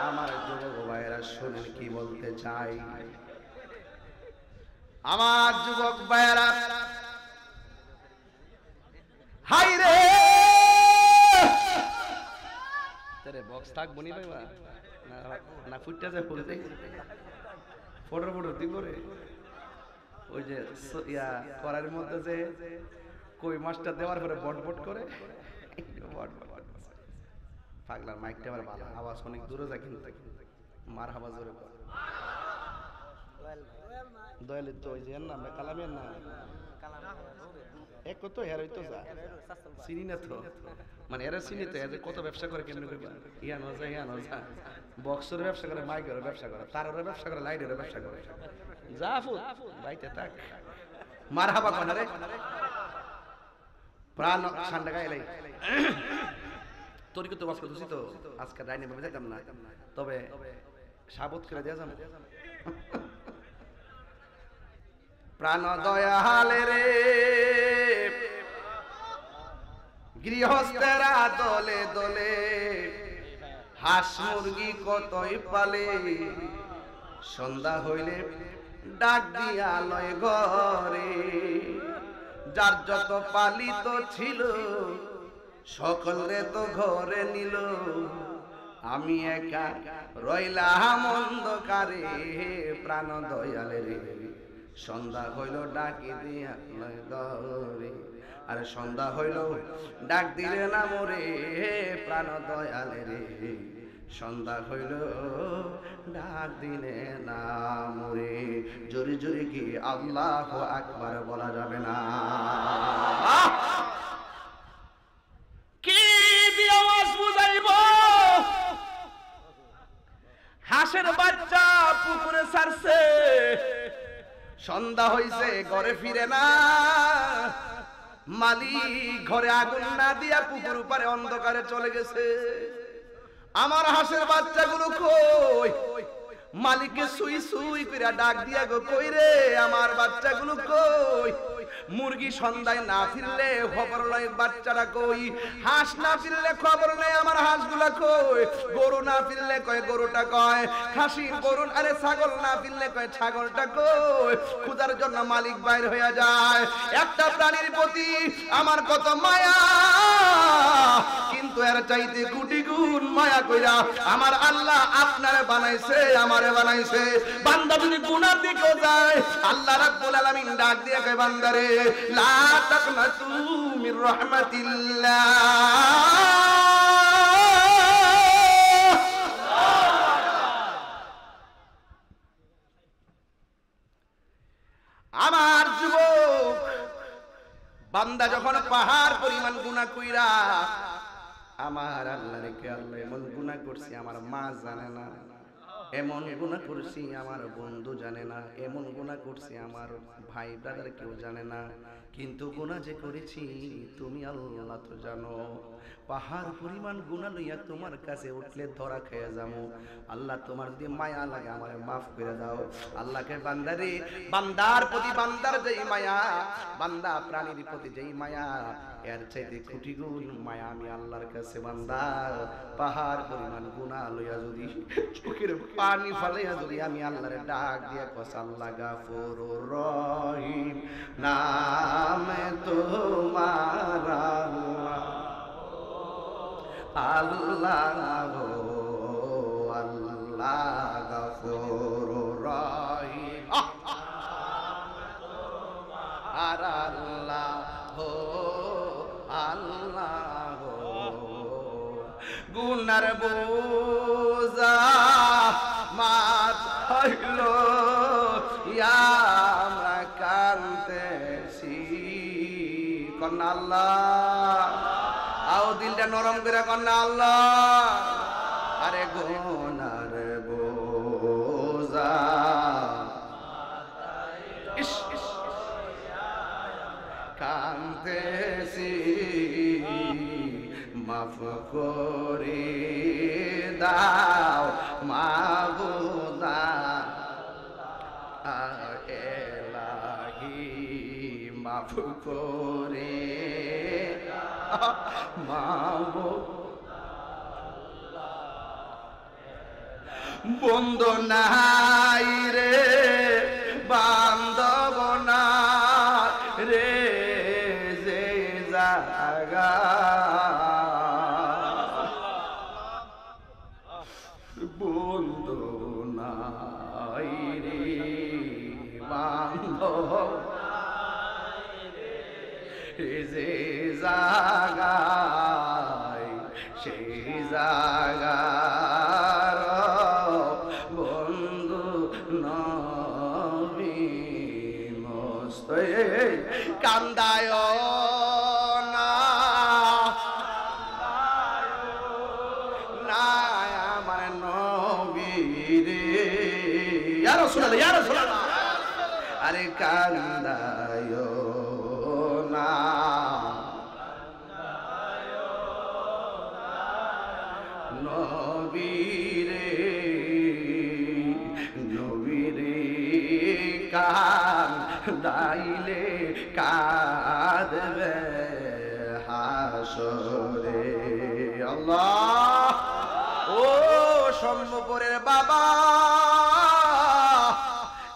আমার যুবক ভাইয়েরা শুনেন কি বলতে চাই। আমার যুবক ভাইয়েরা, হাই রে তেরে বক্স থাক বনি ভাই না ফুটটা যায় বলতে ফটো ফটো দিব রে। ওই যে ইয়া করার মধ্যে যে কই মাছটা দেওয়ার পরে বটবট করে পাগলার মাইকটা আবার ভালো, আওয়াজ অনেক দূরে যায় কিন্তু মার হাওয়া জোরে পড়ে। দয়ালের তো ওই যে নাম কালামের না এক কত হের হইতো যা চিনি না তো, মানে এরা চিনি তো এদের কত ব্যবসা করে কেমনে করবে ইয়া নজা বক্সের ব্যবসা করে, মাইকের ব্যবসা করে, তারের ব্যবসা করে, লাইটের ব্যবসা করে। যা ফুট বাইতে থাক মার হাবা কোন রে প্রাণ ঠান্ডা গাইলাই তোর কিন্তু বাস করতেছি তো আজকে ডাইনে ভাবে যেতাম না, তবে সাবত করে দেয়া যাবে। প্রাণ দয়ালে রে গৃহস্থেরা দলে দলে হাঁস মুরগি কতই পালে, সন্ধ্যা হইলে ডাক দিয়া লয় ঘরে, যার যত পালিত ছিল সকলে তো ঘরে নিল, আমি একা রইলাম অন্ধকারে। প্রাণ দয়ালে রে সন্ধ্যা হইল ডাকি দিয়া লয় ঘরে, আর সন্ধ্যা হইল ডাক দিলে না মোরে। প্রাণ দয়ালে রে সন্ধ্যা হইল ডাক দিলে না মোরে। জোরে জোরে কি আল্লাহু আকবার বলা যাবে না? কি দিয়ে আওয়াজ বুঝাইব? হাঁসের বাচ্চা পুকুরে ছাড়ছে, সন্ধ্যা হইছে ঘরে ফিরে না, মালিক ঘরে আগুন না দিয়া পুকুর পারে অন্ধকারে চলে গেছে। আমার হাঁসের বাচ্চাগুলো কই? মালিককে সুই সুই করে ডাক দিয়া গো কই রে আমার বাচ্চাগুলো কই? মুরগি সন্ধ্যায় না ফিরলে খবর লয় বাচ্চারা কই, হাঁস না ফিরলে খবর নেই আমার হাঁসগুলা কই, গরু না ফিরলে কয় গরুটা কয়, খাসি গরু আরে ছাগল না ফিরলে কয় ছাগলটা কই। ক্ষুধার জন্য মালিক বাইর হয়ে যায়। একটা প্রাণীর প্রতি আমার কত মায়া, কিন্তু এর চাইতে কোটি গুণ মায়া কইরা আমার আল্লাহ আপনারে বানাইছে, আমারে বানাইছে। বান্দা যদি গুনার দিকেও যায় আল্লাহ রাব্বুল আলামিন ডাক দিয়ে কয় বান্দারে লা তাকনাতু মির রাহমাতিল্লাহ। আমার যুবক বান্দা যখন পাহাড় পরিমাণ গুনাহ কইরা, আমার আল্লাহ রেখে আল্লাহ এমন গুনাহ করছি আমার মা জানে না, এমন গুনাহ করছি আমার বন্ধু জানে না, এমন গুনাহ করছি আমার ভাই ব্রাদার কেউ জানে না, কিন্তু গুনাহ যে করেছি তুমি আল্লাহ তো জানো। পাহাড় পরিমাণ গুনাহ লইয়া তোমার কাছে উঠলে ধরা খেয়ে যাবো। আল্লাহ তোমার যদি মায়া লাগে আমারে মাফ করে দাও। আল্লাহকে বান্দারে বান্দার প্রতি বান্দার যেই মায়া, বান্দা প্রাণীর প্রতি যেই মায়া, এর চাইতে কোটি গুণ মায়া আমি আল্লাহর কাছে। বান্দা পাহাড় পরিমাণ গুনাহ লইয়া যদি চোখের পানি ফালাইয়া যদি আমি আল্লাহরে ডাক দিয়া কস আল্লাহ গাফুরুর রহিম নামে তোমার আল্লাহ আল্লাহ গাফুরুর রহিম আর আল্লাহ হো আল্লাহ গুনার বোঝা মাথাইল আমরা কান্দেছি কন্যা আল্লাহ, আও দিলটা নরম করে কন্যা আল্লাহ। আরে গুনার বোঝা কান্দেছি মাফ করে দাও মাবুদা এলাহি মাফ করে মাবুদা বন্ধু নাই রে বান্ধব না রে যে জাগা বন্ধু নাই রে বান্ধব যে জাগায় সেই জাগার বন্ধু নবী মুস্তাফা কান্দায় না না আমার নবী রে ইয়া রাসূলুল্লাহ ইয়া রাসূলুল্লাহ আরে কান্দায় না নবীরে নবীরে কান্দাইলে কাঁদবে হাসরে আল্লাহ ও সম্মুখের বাবা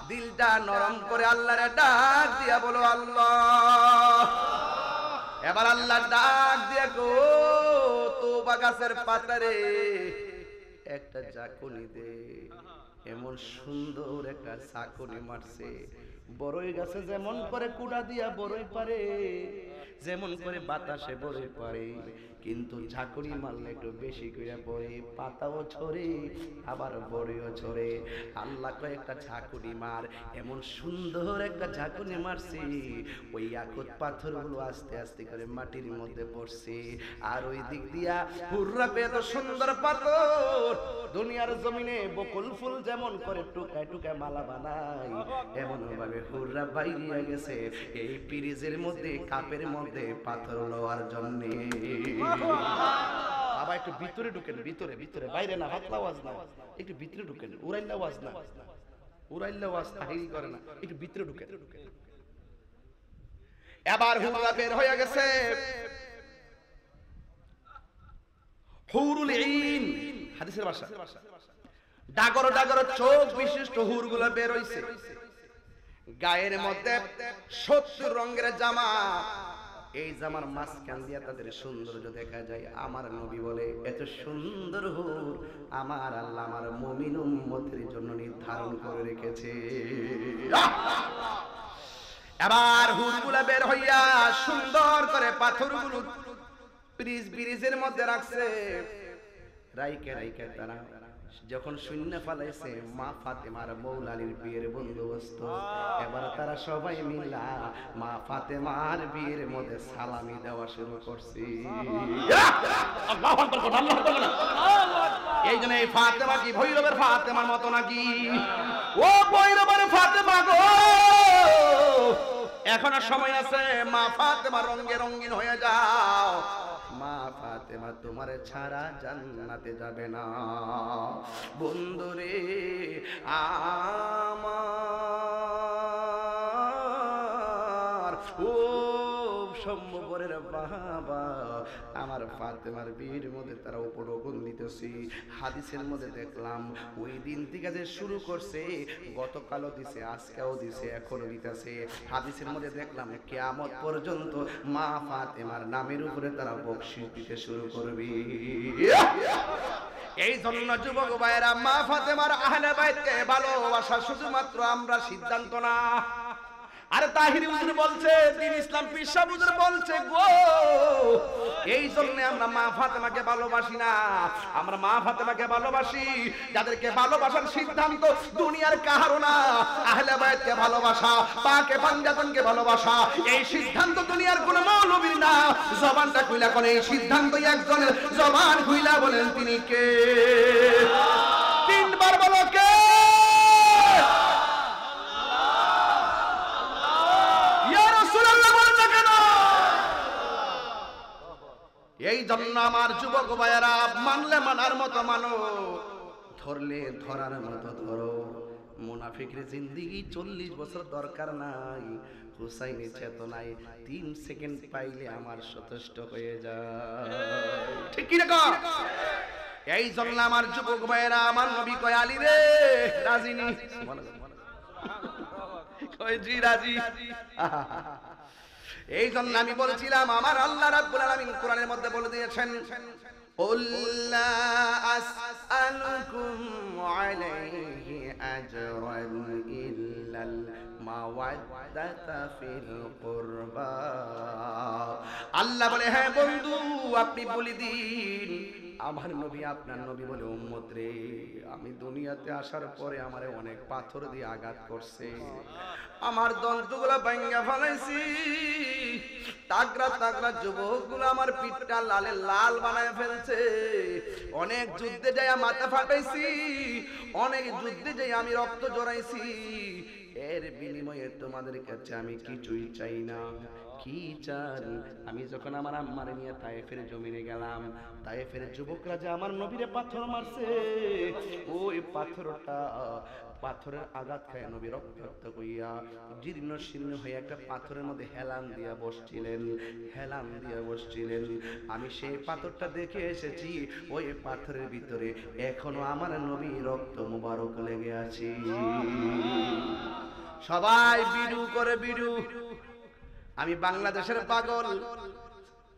দিলটা নরম করে আল্লাহরে ডাক দিয়া বলো আল্লাহ এবার আল্লাহ ডাক দিয়া গো তোবা গাছের পাতারে একটা জাকুনি দে এমন সুন্দর একটা চাকুনি মারছে বড়ই গাছে যেমন করে কুড়া দিয়া বড়ই পারে যেমন করে বাতাসে বড়ই পারে কিন্তু ঝাঁকুনি মারলে একটু বেশি করে পড়ে পাতাও ছড়ে আবার বড়িও ছড়ে আল্লাহ কয় একটা ঝাঁকুনি মার এমন সুন্দর একটা ঝাঁকুনি মারছে ওই আকুত পাথরগুলো আস্তে আস্তে করে মাটির মধ্যে পড়ছে আর ওই দিক দিয়া হুররা পেয়ে এত সুন্দর পাথর দুনিয়ার জমিনে বকুল ফুল যেমন করে টুকায় টুকায় মালা বানায় এমন ভাবে হুররা বাইরে গেছে এই পিরিজের মধ্যে কাপের মধ্যে পাথর লওয়ার জন্য বাবা একটু ভিতরে ঢুকেন ভিতরে ভিতরে বাইরে না হাত আওয়াজ না একটু ভিতরে ঢুকেন উড়াইলে আওয়াজ না উড়াইলে আওয়াজ তাহিরি করে না একটু ভিতরে ঢুকেন এবার হুররা বের হয়ে গেছে হুরুল ঈন হাদিসের ভাষা ডাগর ডাগর চোখ বিশিষ্ট হুরগুলা বের হইছে গায়ের মধ্যে 70 রঙের জামা এই জামার মাঝখান দিয়ে তাদের সৌন্দর্য দেখা যায় আমার নবী বলে এত সুন্দর হুর আমার আল্লাহ আমার মুমিন উম্মতের জন্য নির্ধারণ করে রেখেছে এবার হুরগুলা বের হইয়া সুন্দর করে পাথরগুলো ব্রিজের মধ্যে রাখছে রাইকে রাইকে তারা যখন শূন্য ফালাইছে মা ফাতেমার মৌলালির বিয়ের বন্দোবস্ত এবার তারা সবাই মিলা মা ফাতেমার বিয়ের মধ্যে সালামি দেওয়া শুরু করছে এই জন্য এই ফাতেমা কি ভৈরবের ফাতেমার মতো নাকি ও ভৈরবের ফাতেমা গো এখনো সময় আছে মা ফাতেমা রঙে রঙিন হয়ে যাও মা ফাতেমা তোমার ছাড়া জান্নাতে যাবে না বন্ধুরে আমার ও সম্মুখের বাবা আমার ফাতেমার বিয়ের মধ্যে তারা উপরোকন দিতেছি হাদিসের মধ্যে দেখলাম ওই দিন থেকে যে শুরু করছে গতকালও দিছে আজকেও দিছে এখনো দিতেছে হাদিসের মধ্যে দেখলাম কিয়ামত পর্যন্ত মা ফাতেমার নামের উপরে তারা বকশিশ দিতে শুরু করবে এই জন্য যুবক ভাইয়েরা মা ফাতেমার আহলে বাইতকে ভালোবাসা শুধুমাত্র আমরা সিদ্ধান্ত না আরে তাহিরি হুজুর বলছে দিন ইসলাম পীর সাহেব হুজুর বলছে গো এই জন্য আমরা মা ফাতেমাকে ভালোবাসি না আমরা মা ফাতেমাকে ভালোবাসি যাদেরকে ভালোবাসার সিদ্ধান্ত দুনিয়ার কাহারও না আহলে বাইতকে ভালোবাসা পাকে পাঞ্জাতনকে ভালোবাসা এই সিদ্ধান্ত দুনিয়ার কোন মৌলবীর না জবানটা খুইলা কোন এই সিদ্ধান্ত একজনের জবান খুইলা বলেন তিনি কে তিনবার বলো কে এই জন্য আমার যুবক ভাইয়েরা মানলে মানার মতো মানো ধরলে ধরার মতো ধরো মুনাফিকের জিন্দেগি 40 বছর দরকার নাই হুসাইনের চেতনায় 3 সেকেন্ড পাইলে আমার সচেষ্ট হয়ে যায় ঠিক কি রকম এই জন্য আমার যুবক ভাইয়েরা, আমার নবী কয় আলী রে রাজি নি, কয় জি রাজি। এই জন্য আমি বলছিলাম আমার আল্লাহ রাব্বুল আলামিন কোরআনের মধ্যে বলে দিয়েছেন, قُل لَّا أَسْأَلُكُمْ عَلَيْهِ أَجْرًا إِلَّا الْمَوَدَّةَ فِي الْقُرْبَى। আল্লাহ বলে হ্যাঁ বন্ধু আপনি বলে দিন, আমার নবী আপনার নবী বলে উম্মত রে, আমি দুনিয়াতে আসার পরে আমারে অনেক পাথর দিয়ে আঘাত করছে, আমার দন্তগুলো ভাঙা ফেলাইছি, তাগড়া তাগড়া যুবকগুলো আমার পিঠটা লালে লাল বানায় ফেলছে, অনেক যুদ্ধে যাই মাথা ফাটাইছি, অনেক যুদ্ধে যাই আমি রক্ত জড়াইছি, এর বিনিময়ে তোমাদের কাছে আমি কিছুই চাই না। কি চান? আমি যখন আমার আম্মারে নিয়ে তায়েফের জমিনে গেলাম, তায়েফের যুবকরা যে আমার নবীরে পাথর মারছে, ওই পাথরের আঘাত খায় নবী রক্তাক্ত হইয়া জীর্ণ শীর্ণ হয়ে একটা পাথরের মধ্যে হেলান দিয়া বসছিলেন। আমি সেই পাথরটা দেখে এসেছি, ওই পাথরের ভিতরে এখনো আমার নবী রক্ত মুবারক লেগে আছে। সবাই বিড়ু করে বিড়ু, আমি বাংলাদেশের পাগল,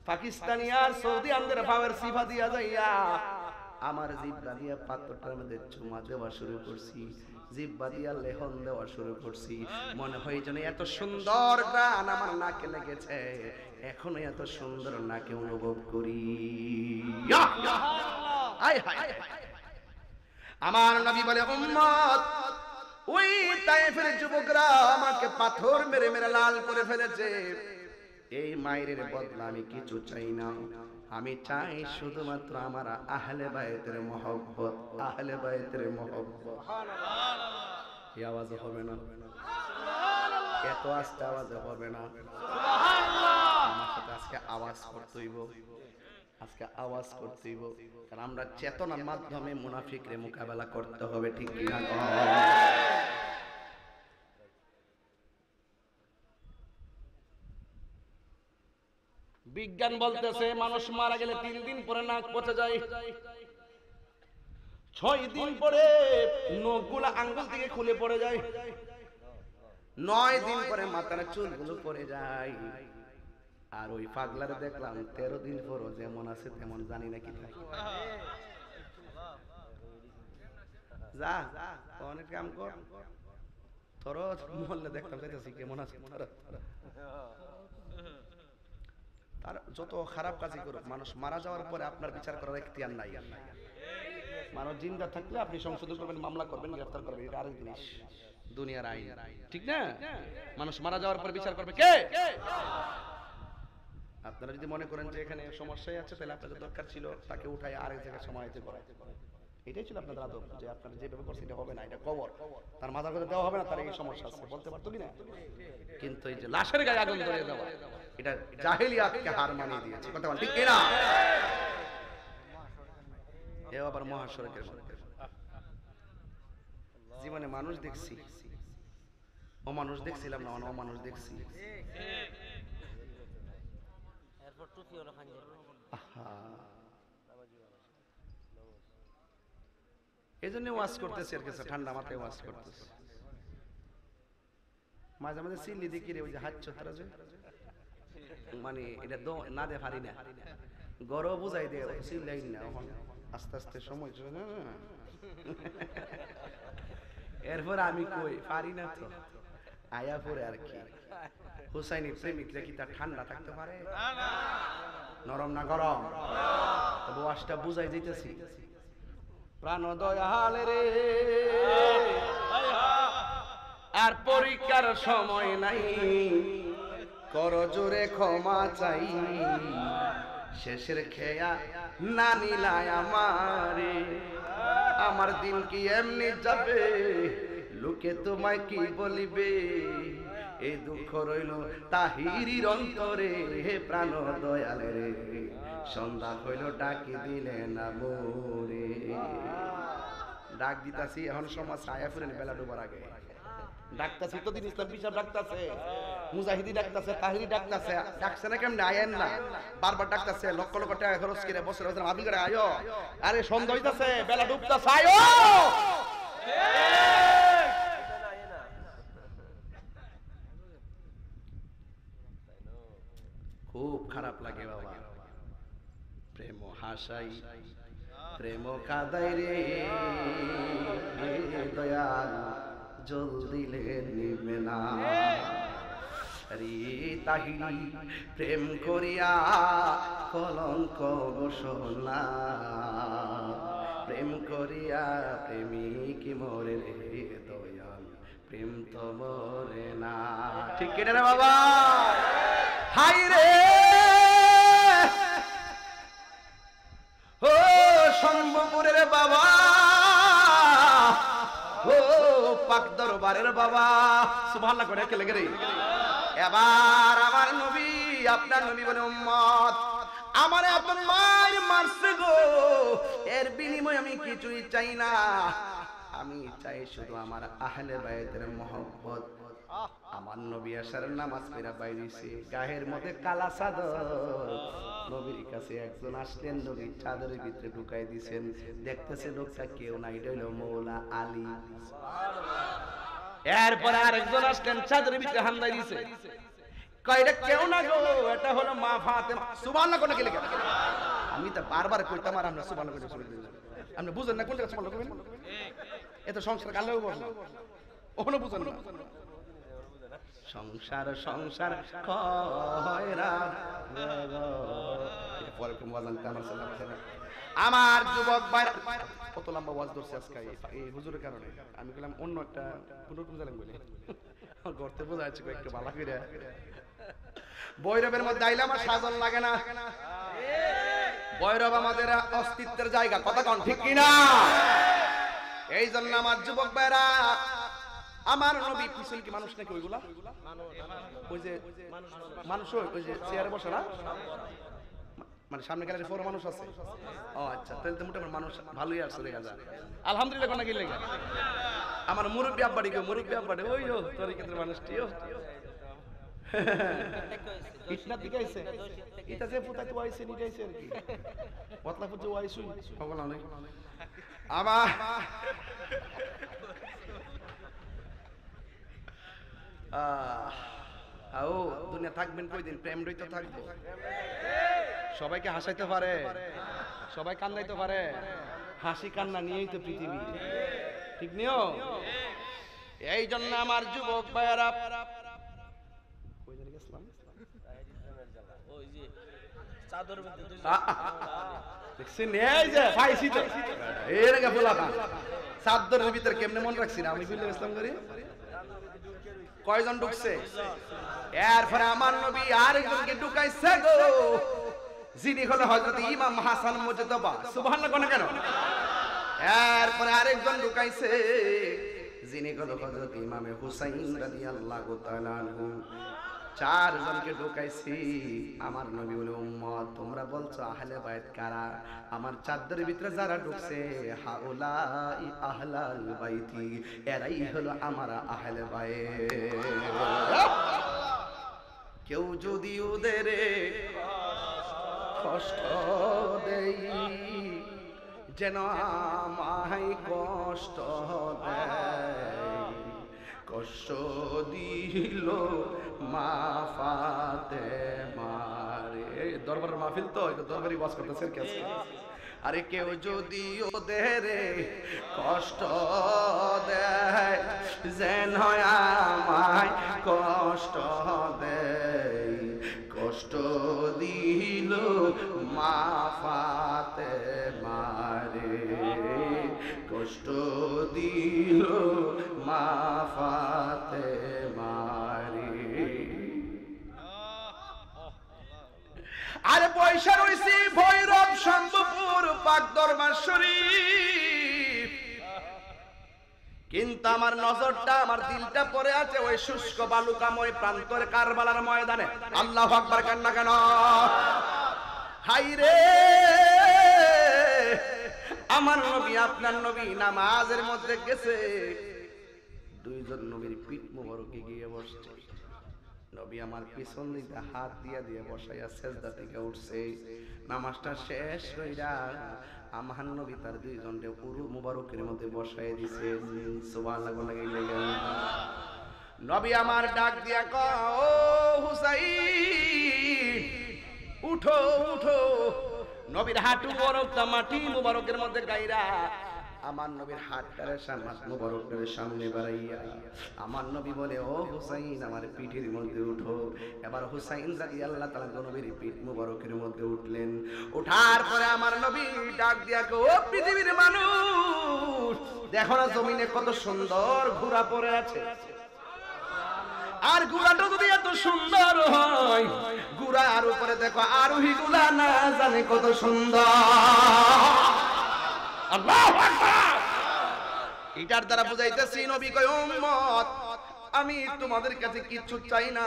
পাকিস্তানি আর সৌদি আরবের পাওয়ার সিফা দিয়া যাইয়া আমার জিহ্বা দিয়া পাথরটার মধ্যে চুমা দেওয়া শুরু করছি, জিহ্বা দিয়া লেহন দেওয়া শুরু করছি, মনে হয় যেন এত সুন্দর গান আমার নাকে লেগেছে, এখনো এত সুন্দর নাকে অনুভব করি। আমার নবী বলে উম্মত, ওই তায়েফের যুবকরা আমাকে পাথর মেরে মেরে লাল করে ফেলেছে, এই মায়ের বদলা আমি কিছু চাই না, আমি চাই শুধুমাত্র আমার আহলে বায়তের মহব্বত, আহলে বায়তের মহব্বত। এই আওয়াজ হবে না, এত আস্তে আওয়াজ হবে না, আমার সাথে আজকে আওয়াজ করতে হইব, আজকে আওয়াজ করতে হইব, কারণ আমরা চেতনার মাধ্যমে মুনাফিকরে মোকাবেলা করতে হবে, ঠিক কিনা? বিজ্ঞান বলতেছে মানুষ মারা গেলে 3 দিন পরে নাক পচে যায়, 6 দিন পরে নখগুলো আঙ্গুল থেকে খুলে পড়ে যায়, 9 দিন পরে মাথার চুলগুলো পড়ে যায়, আর ওই পাগলারে দেখলাম 13 দিন পরও যেমন আছে তেমন, জানি না কি থাকে। যা অনেক কাম কর, তোর মহল্লে দেখতাম যাইতেছি কেমন আছে, তার যত খারাপ কাজই করুক, মানুষ মারা যাওয়ার পরে আপনার বিচার করার এখতিয়ার নাই। মানুষ জিন্দা থাকলে আপনি সংশোধন করবেন, মামলা করবেন, গ্রেফতার করবেন, এটা আরেক জিনিস, দুনিয়ার আইন, ঠিক না? মানুষ মারা যাওয়ার পর বিচার করবে কে? আপনারা যদি মনে করেন যে এখানে সমস্যাই আছে, তাহলে আপনাদের দরকার ছিল তাকে উঠায় আরেক জায়গায় সমাহিত করা, এটাই ছিল আপনাদের আদব, যে আপনারা যেভাবে করছেন এটা হবে না, এটা কবর, তার মাথা করে দেওয়া হবে না, তার এই সমস্যা আছে, বলতে পারতো কিনা? কিন্তু এই যে লাশের গায়ে আগুন ধরিয়ে দেওয়া, এটা জাহেলিয়াতকে হার মানিয়ে দিয়েছে, কথা বল ঠিক কিনা? এও আবার মহাসড়কের জীবনে মানুষ দেখছি, অমানুষ দেখছিলাম না, অমানুষ দেখছি। এই জন্য ওয়াজ করতেছি, আর কাছে ঠান্ডা মাথায় ওয়াজ করতেছি, মাঝে মাঝে চিল্লি দেখি রে, ওই যে হাত চোত্রা যে মানে এটা না দে পারি না, গরম বুঝাই দে, চিল্লাই না, আস্তে আস্তে সময় না, এরপর আমি কই পারি না তো, আয়া পরে আর কি, হুসাইনি প্রেমিকরা কি তার ঠান্ডা থাকতে পারে? নরম না গরম? তবে ওয়াজটা বুঝাই দিতেছি, প্রাণ দয়াল রে, আর পরীক্ষার সময় নাই, কর জোরে ক্ষমা চাই, শেষের খেয়া না নিলায় আমারে, আমার দিন কি এমনি যাবে, লোকে তোমায় কি বলিবে, এই দুঃখ রইল তাহিরির অন্তরে, হে প্রাণ দয়াল রে, সন্ধ্যা হইল ডাকি দিলে না মোরে। ডাক দিতাছি এখন সমাজ ছায়া ফুরেন বেলা ডুবার আগে, ডাকতাছে তো দিন ইসলাম পিসাব ডাকতাছে, মুজাহিদি ডাকতাছে, তাহিরি ডাকতাছে, ডাকছে না কেমনে আয়েন না, বারবার ডাকতাছে, লক্ষ লক্ষ টাকা খরচ করে বছর বছর মাহফিল করে আয়ো, আরে সন্ধ্যা হইতাছে, বেলা ডুবতাছে, আয়ো। খুব খারাপ লাগে বাবা, প্রেম হাসাই প্রেম কাদাই রে দয়াল, জল দিলে নিবে না। রে তাহিরি প্রেম করিয়া কলঙ্ক ঘোষণা, প্রেম করিয়া প্রেমিক মরে রে দয়াল, প্রেম তো মরে না। ঠিক কেটে রে বাবা, হাই রে ও সম্ভবপুরের বাবা, ও পাক দরবারের বাবা, সুবহানাল্লাহ করে কে লেগে রে। এবার আমার নবী, আপনার নবী বলে উম্মত আমার এত মার মারছে গো, এর বিনিময়ে আমি কিছুই চাই না, আমি চাই শুধু আমার আহলে বাইতের মহব্বত। আমার নবী আসার নামাজ পড়া বাইরেছে, গায়ের মধ্যে কালা চাদর, নবীর কাছে একজন আসলেন, নবীর চাদরের ভিতরে ঢুকাই দিয়েছেন, দেখতেছে লোকটা কেউ নাই, এটা হলো মৌলা আলী। এরপরে আরেকজন আসলেন, চাদরের ভিতরে হামলা দিয়েছে, কয়টা কেউ না গো, এটা হলো মা ফাতেমা। সুবহানাল্লাহ কোন কে লেখা, আমি তো বারবার কইতাম আর আমরা সুবহানাল্লাহ কইতে শুরু করি, আপনি বুঝেন না কোনটা সুবহানাল্লাহ কইবেন, এত সংসার কালেও বলেন ওখানে বুঝেন না, সংসার সংসার কয়রা পরে কোন ওয়াজ আনতে আমার সালাম আছে না। আমার যুবক ভাই কত লম্বা ওয়াজ ধরছে আজকে এই হুজুরের কারণে, আমি বললাম অন্য একটা পুনরুক্তি জানেন বলে আমার গর্তে বোঝা যাচ্ছে একটু ভালো করে। ভৈরবের মধ্যে আইলে আমার সাজন লাগে না, ভৈরব আমাদের অস্তিত্বের জায়গা, কথা কোন ঠিক কিনা? এই জন্য আমার যুবক ভাইরা, আমার নবী পিছন কি মানুষ নাকি ওইগুলা, ওই যে মানুষ ওই যে চেয়ারে বসে না, মানে সামনে গেলে বড় মানুষ আছে। ও আচ্ছা, তাহলে তো মোটামুটি মানুষ ভালোই আসছে দেখা যায়, আলহামদুলিল্লাহ। কোন কি লেগে আমার মুরব্বী আব্বাড়ি গো, মুরব্বী আব্বাড়ি ওই ও তরিকাতের মানুষটিও ইটনা দিকাইছে, এটা যে ফুটা তো আইছে নিটাইছে আর কি, পতলা ফুটে আইছে সকল অনেক। আবার ও দুনিয়া থাকবেন কয়দিন, প্রেম রইতে থাকবো, সবাইকে হাসাইতে পারে, সবাই কান্দাইতে পারে, হাসি কান্না নিয়েই তো পৃথিবী, ঠিক নিও। এই জন্য আমার যুবক ভাইয়েরা, চাদরের ভিতরে কেমনে মনে রাখছি না আমি, বুঝলে ইসলাম করি কয়জন ঢুকছে। এরপরে আমার নবী আরেকজনকে ঢুকাইছে গো, যিনি হলো হযরত ইমাম হাসান মুজতবা, সুবহানাল্লাহ কোন কেন। এরপরে আরেকজন ঢুকাইছে, যিনি হলো হযরত ইমামে হুসাইন রাদিয়াল্লাহু তাআলা আনহু। চারজনকে ঢুকাইছি। আমার নবী বলে উম্মত তোমরা বলছো আহলে বাইত কারা, আমার চাদরের ভিতরে যারা ঢুকছে হাউলাই আহলাল বাইতি, এরাই হলো আমার আহলে বাইত। কেউ যদি ওদের কষ্ট দেই, যেন আমায় কষ্ট দেয়, কষ্ট দিল মা ফাতেমারে। দরবারের মাহফিল তো, দরবারি ওয়াজ করতেছেন কে আজকে? আরে কেউ যদি ওদের কষ্ট দেয়, যেন আমায় কষ্ট দেয়, কষ্ট দিল মা ফাতেমারে, কষ্ট দিল মা ফাতেমারে। আরে পয়সা রইছি ভৈরব শম্ভুপুর পাক দরবার শরীফ, কিন্তু আমার নজরটা আমার দিলটা পড়ে আছে ওই শুষ্ক বালুকাময় প্রান্তরে কারবালার ময়দানে। আল্লাহু আকবার কান্না কেন? হাই রে আমার নবী আপনার নবী নামাজের মধ্যে গেছে, দুইজন নবীর পিঠ মুবারকে গিয়ে বসছে। নবী আমার পিছন দিকে হাত দিয়ে দিয়ে বসাইয়া সেজদা থেকে উঠছে। নামাজটা শেষ কইরা আমার নবী তার দুইজনকে উরু মুবারকের মধ্যে বসায় দিছেন। সুবহানাল্লাহ। নবী আমার ডাক দিয়া কয়, ও হুসাইন উঠো উঠো। নবীর হাঁটু মুবারকটা মাটি মুবারকের মধ্যে গাইরা আমার নবীর হাতটারে মুবারকের সামনে বাড়াইয়া আমার নবী বলে, ও হুসাইন আমার পিঠের মধ্যে উঠো। এবার হুসাইন রাদিয়াল্লাহু তাআলা নবীর পিঠ মুবারকের মধ্যে উঠলেন। ওঠার পরে আমার নবী ডাক দিয়া কয়, ও পৃথিবীর মানুষ, দেখো না জমিনে কত সুন্দর ঘোড়া পড়ে আছে। আর ঘোড়াটা যদি এত সুন্দর হয়, ঘোড়ার উপরে দেখো আরোহী গুলা না জানে কত সুন্দর। আল্লাহু আকবার। এটার দ্বারা বুঝাইতেছি নবী কয়, উম্মত আমি তোমাদের কাছে কিচ্ছু চাই না,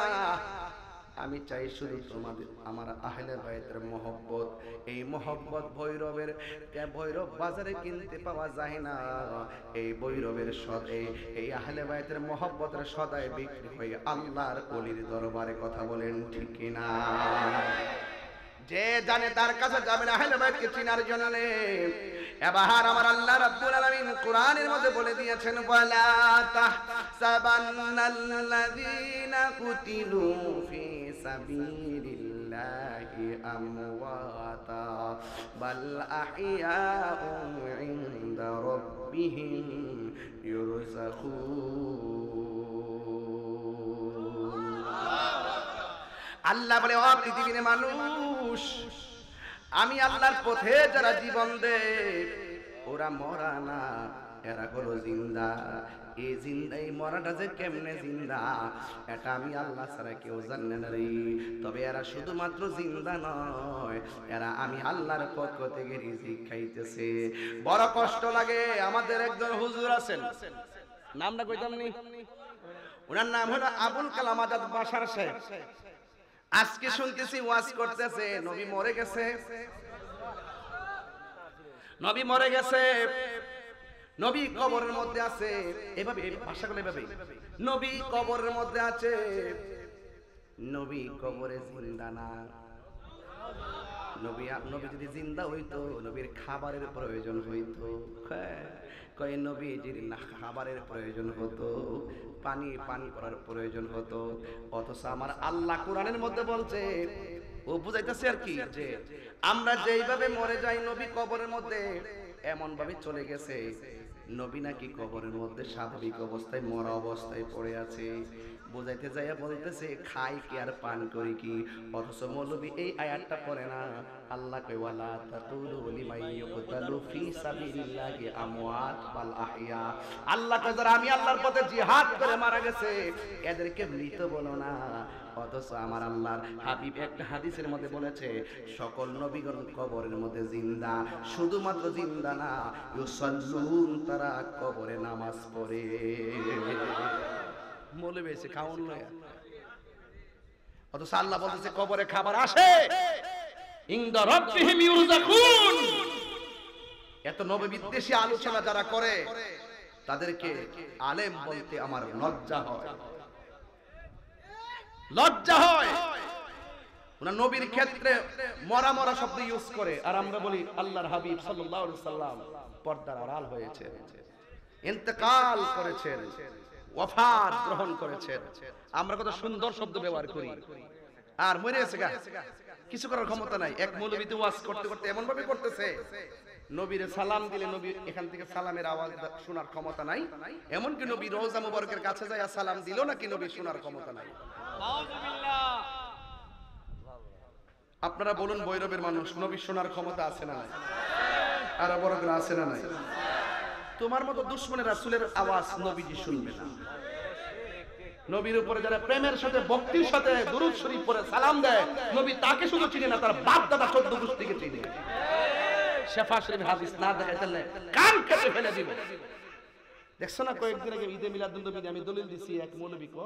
আমি চাই শুধু তোমাদের আমার আহলে বাইতের মহব্বত। এই মহব্বত ভৈরবের ভৈরব বাজারে কিনতে পাওয়া যায় না। এই ভৈরবের এই আহলে বাইতের মহব্বতের সদাই বিক্রি হয়ে আল্লাহর ওলির দরবারে। কথা বলেন ঠিক কিনা? যে জানে তার কাছে যাবেন আহলে বাইতকে চিনার জন্য। এবার আমার আল্লাহ রাব্বুল আলামিন কোরআনের মধ্যে বলে দিয়েছেন, ওয়ালা তাহসাবান্নাল্লাযীনা কুতিলু ফি সাবিলিল্লাহি আমওয়াতা বাল আহইয়াউন ইনদা রাব্বিহিম ইউরযাকুন। আল্লাহ বলে, ও পৃথিবীর মানুষ, আমি আল্লাহর পথে যারা জীবন দেয় ওরা মরা না, এরা হলো জিন্দা। এই জিন্দা, এই মরাটা যে কেমনে জিন্দা এটা আমি আল্লাহ ছাড়া কেউ জানে না রে। তবে এরা শুধুমাত্র জিন্দা নয়, এরা আমি আল্লাহর পক্ষ থেকে রিজিক খাইতেছে। বড় কষ্ট লাগে। আমাদের একজন হুজুর আছেন, নামটা কইতাম নি, ওনার নাম হলো আবুল কালাম আজাদ বাশার সাহেব। আজকে শুনতেছি ওয়াজ করতেছে নবী মরে গেছে, নবী মরে গেছে, নবী কবরের মধ্যে আছে। এভাবে ভাষা গুলো এভাবে, নবী কবরের মধ্যে আছে, নবী কবরে জিন্দা না। নবী যদি জিন্দা হইতো নবীর খাবারের প্রয়োজন হইতো। কয় নবীজির না খাবারের প্রয়োজন হতো, পানি পান করার প্রয়োজন হতো। অথচ আমার আল্লাহ কোরআনের মধ্যে বলছে, ও বুঝাইতেছে আর কি, যে আমরা যেইভাবে মরে যাই নবী কবরের মধ্যে এমন ভাবে চলে গেছে। নবী নাকি কবরের মধ্যে স্বাভাবিক অবস্থায় মরা অবস্থায় পড়ে আছে। বুঝাইতে যাইয়া বলতেছে খাই কি আর পান করি কি। অথচ মৌলবী এই আয়াতটা পড়ে না। আল্লাহ কয়, ওয়ালা তাকুলু লিমান ইউকতালু ফি সাবিলিল্লাহি আমওয়াত বাল আহইয়া। আল্লাহ কয়, যারা আমি আল্লাহর পথে জিহাদ করে মারা গেছে এদেরকে মৃত বলো না। অথচ আমার আল্লাহর হাবিব একটা হাদিসের মধ্যে বলেছে, সকল নবীগণ কবরের মধ্যে জিন্দা, শুধুমাত্র জিন্দা না, ইউসাল্লুন, তারা কবরে নামাজ পড়ে। মৌলবী এসে খাওন লয়া, অথচ আল্লাহ বলতেছে কবরে খাবার আসে, ইনদা রাব্বিহিম ইউরযাকুন। এত নবী বিদ্বেষী আলোচনা যারা করে তাদেরকে আলেম বলতে আমার লজ্জা হয়, লজ্জা হয়। ওনা নবীর ক্ষেত্রে মরা মরা শব্দ ইউজ করে, আর আমরা বলি আল্লাহর হাবিব সাল্লাল্লাহু আলাইহি সাল্লাম পর্দার আড়াল হয়েছে, ইন্তেকাল করেছেন, ওয়াফাত গ্রহণ করেছেন। আমরা কত সুন্দর শব্দ ব্যবহার করি, আর মরে গেছে গা, কিছু করার ক্ষমতা নাই। এক মৌলবী তো ওয়াজ করতে করতে এমন ভাবে করতেছে, নবীরে সালাম দিলে নবী এখান থেকে সালামের আওয়াজ শোনার ক্ষমতা নাই। এমনকি নবী রওজা মুবারকের কাছে যায় সালাম দিল নাকি নবী শোনার ক্ষমতা নাই। আপনারা বলুন, ভৈরবের মানুষ, নবী শোনার ক্ষমতা আছে না নাই? আর বড় করে আছে না নাই? তোমার মতো দুশমনের রাসূলের আওয়াজ নবীজি শুনবে না। নবীর উপরে যারা প্রেমের সাথে ভক্তির সাথে দুরূদ শরীফ পড়ে সালাম দেয়, নবী তাকে শুধু চিনে না, তার বাপ দাদা 14 গোষ্ঠীকে চিনে। শেফা শরীফ হাদিস না দেখাইলে কান কেটে ফেলে দিবে। দেখছো না, কয়েকদিন আগে ঈদে মিলাদুন নবী আমি দলিল দিছি এক মৌলবীকে,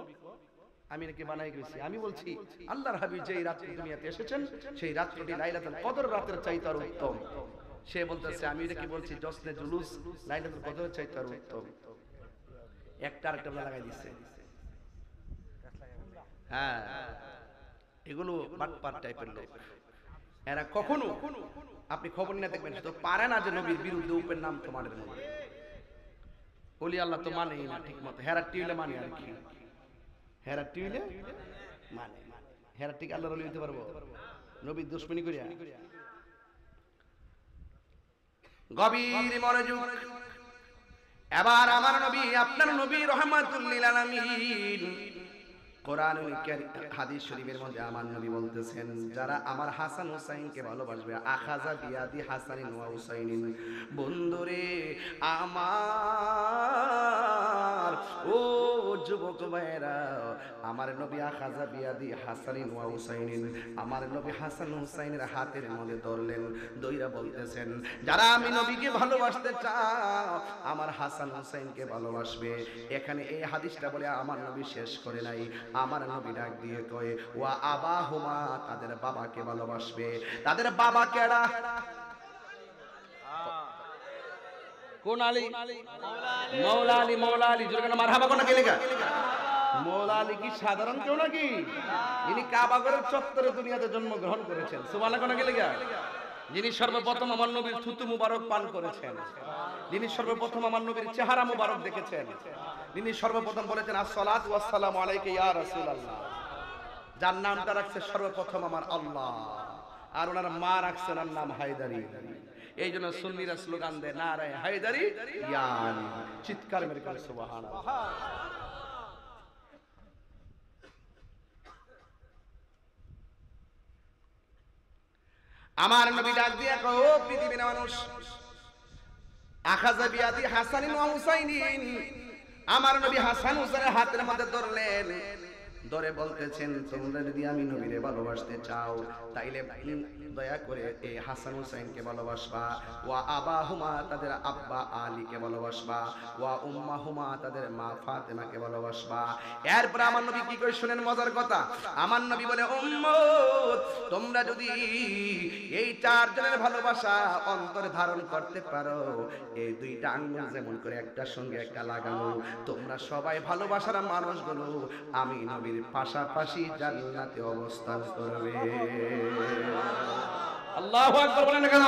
আমি নাকি বানাই গেছি। আমি বলছি আল্লাহর হাবিব যেই রাত্রে দুনিয়াতে এসেছেন সেই রাত্রটি লাইলাতুল কদর রাতের চাইতে আর উত্তম। সে বলতেছে আমি এটা কি বলছি, জসনে জুলুস লাইলাতুল কদরের চাইতে আর উত্তম। একটা আরেকটা লাগাই দিচ্ছে। হ্যাঁ, এগুলো বাটপার টাইপের লোক। এরা কখনো আপনি খবর নিয়ে দেখবেন তো পারে না যে নবীর বিরুদ্ধে উপের নাম তোমাদের মধ্যে। ওলি আল্লাহ তো মানেই না ঠিক মতো। হেরার টিউলে মানে আর কি, হেরার টিউলে মানে, হেরার ঠিক আল্লাহর ওলি হইতে পারবো নবীর দুশমনি করিয়া? গভীর মনোযোগ। এবার আমার নবী, আপনার নবী রহমাতুল লিল আলামিন, কোরআনুল কারীম হাদিস শরীফের মধ্যে আমার নবী বলতেছেন, যারা আমার হাসান হুসাইনকে ভালোবাসবে, আখাযা বিয়াদি হাসানিন ওয়া হুসাইনিন, বন্ধুরে আমার ও যুবক ভাইরা, আমার নবী আখাযা বিয়াদি হাসানিন ওয়া হুসাইনিন, আমার নবী হাসান হুসাইনের হাতের মধ্যে ধরলেন, দইরা বলতেছেন, যারা আমি নবীকে ভালোবাসতে চাও আমার হাসান হুসাইনকে ভালোবাসবে। এখানে এই হাদিসটা বলে আমার নবী শেষ করে নাই, আমার নবী ডাক দিয়ে কয় ওয়া আবাহুমা, তাদের বাবাকে ভালোবাসবে। তাদের বাবা কেডা? কোন আলী? মাওলা আলী। মাওলা আলী জোরে কেন মারহাবা কোন কে লেখা? মাওলা আলী কি সাধারণ কেউ নাকি? ইনি কাবা ঘরের চত্বরে দুনিয়াতে জন্মগ্রহণ করেছেন। সুবহানাল্লাহ কোন কে লেখা? যিনি সর্বপ্রথম আমার নবীর থুতু মুবারক পান করেছেন, যিনি সর্বপ্রথম আমার নবীর চেহারা মুবারক দেখেছেন, যিনি সর্বপ্রথম বলেছেন আসসালাতু ওয়াসসালামু আলাইকা ইয়া রাসূলুল্লাহ, যার নামটা রাখছে সর্বপ্রথম আমার আল্লাহ, আর ওনার মা রাখছেন ওর নাম হায়দারি। এই জন্য সুন্নিরা স্লোগান দেয় নারায়ে হায়দারি ইয়া আলী। চিৎকার মেরে করে সুবহানাল্লাহ। আমার নবী ডাক দিয়া কয় ও পৃথিবীর মানুষ, আখাযা বিয়াদি হাসানিন ওয়া হুসাইনিন, আমার নবী হাসান হুসাইনের হাতের মধ্যে ধরলেন, ধরে বলতেছেন, তোমরা যদি আমি নবীরে ভালোবাসতে চাও তাইলে দয়া করে এই হাসান হুসাইনকে ভালোবাসবা, ওয়া আবাহুমা, তাদের আব্বা আলীকে ভালোবাসবা, ওয়া উম্মাহুমা, তাদের মা ফাতেমাকে ভালোবাসবা। এরপর আমার নবী কি করে শুনেন মজার কথা, আমার নবী বলে, উম্মত তোমরা যদি এই চারজনের ভালোবাসা অন্তরে ধারণ করতে পারো, এই দুইটা আঙ্গুল যেমন করে একটার সঙ্গে একটা লাগানো, তোমরা সবাই ভালোবাসার মানুষগুলো আমি নবীর পাশাপাশি জান্নাতে অবস্থান করবে। আল্লাহু আকবার বলেন কেন?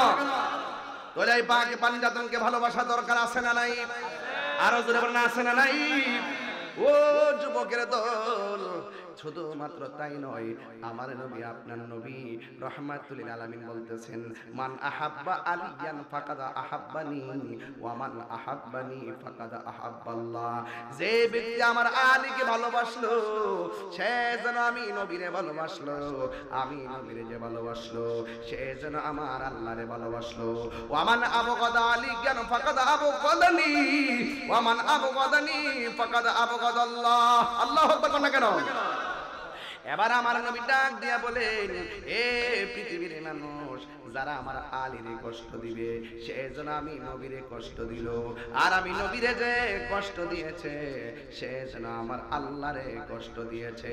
তাহলে এই পাকে পাঞ্জাতনকে ভালোবাসা দরকার আছে না নাই? আরো জোরে বলেন আছে না নাই? ও যুবকের দল, শুধুমাত্র তাই নয়, আমার নবী আপনার নবী রহমাতুল লিল আলামিন বলতেছেন, মান আহাব্বা আলিয়ান ফাকাদ আহাব্বানি ওয়া মান আহাব্বানি ফাকাদ আহাব্বাল্লাহ, যে ব্যক্তি আমার আলীকে ভালোবাসলো সে যেন আমি নবীরে ভালোবাসলো, আমি নবীরে যে ভালোবাসলো সে যেন আমার আল্লাহরে ভালোবাসলো। ওয়া মান আবগাদা আলিয়ান ফাকাদ আবগাদানি ওয়া মান আবগাদানি ফাকাদ আবগাদাল্লাহ। আল্লাহু আকবার কোন কেন? এবার আমার নবী ডাক দিয়া বলেন, এ পৃথিবীর মানুষ, যারা আমার আলীরে কষ্ট দিবে সে যেন আমি নবীরে কষ্ট দিল, আর আমি নবীরে যে কষ্ট দিয়েছে সে যেন আমার আল্লাহরে কষ্ট দিয়েছে।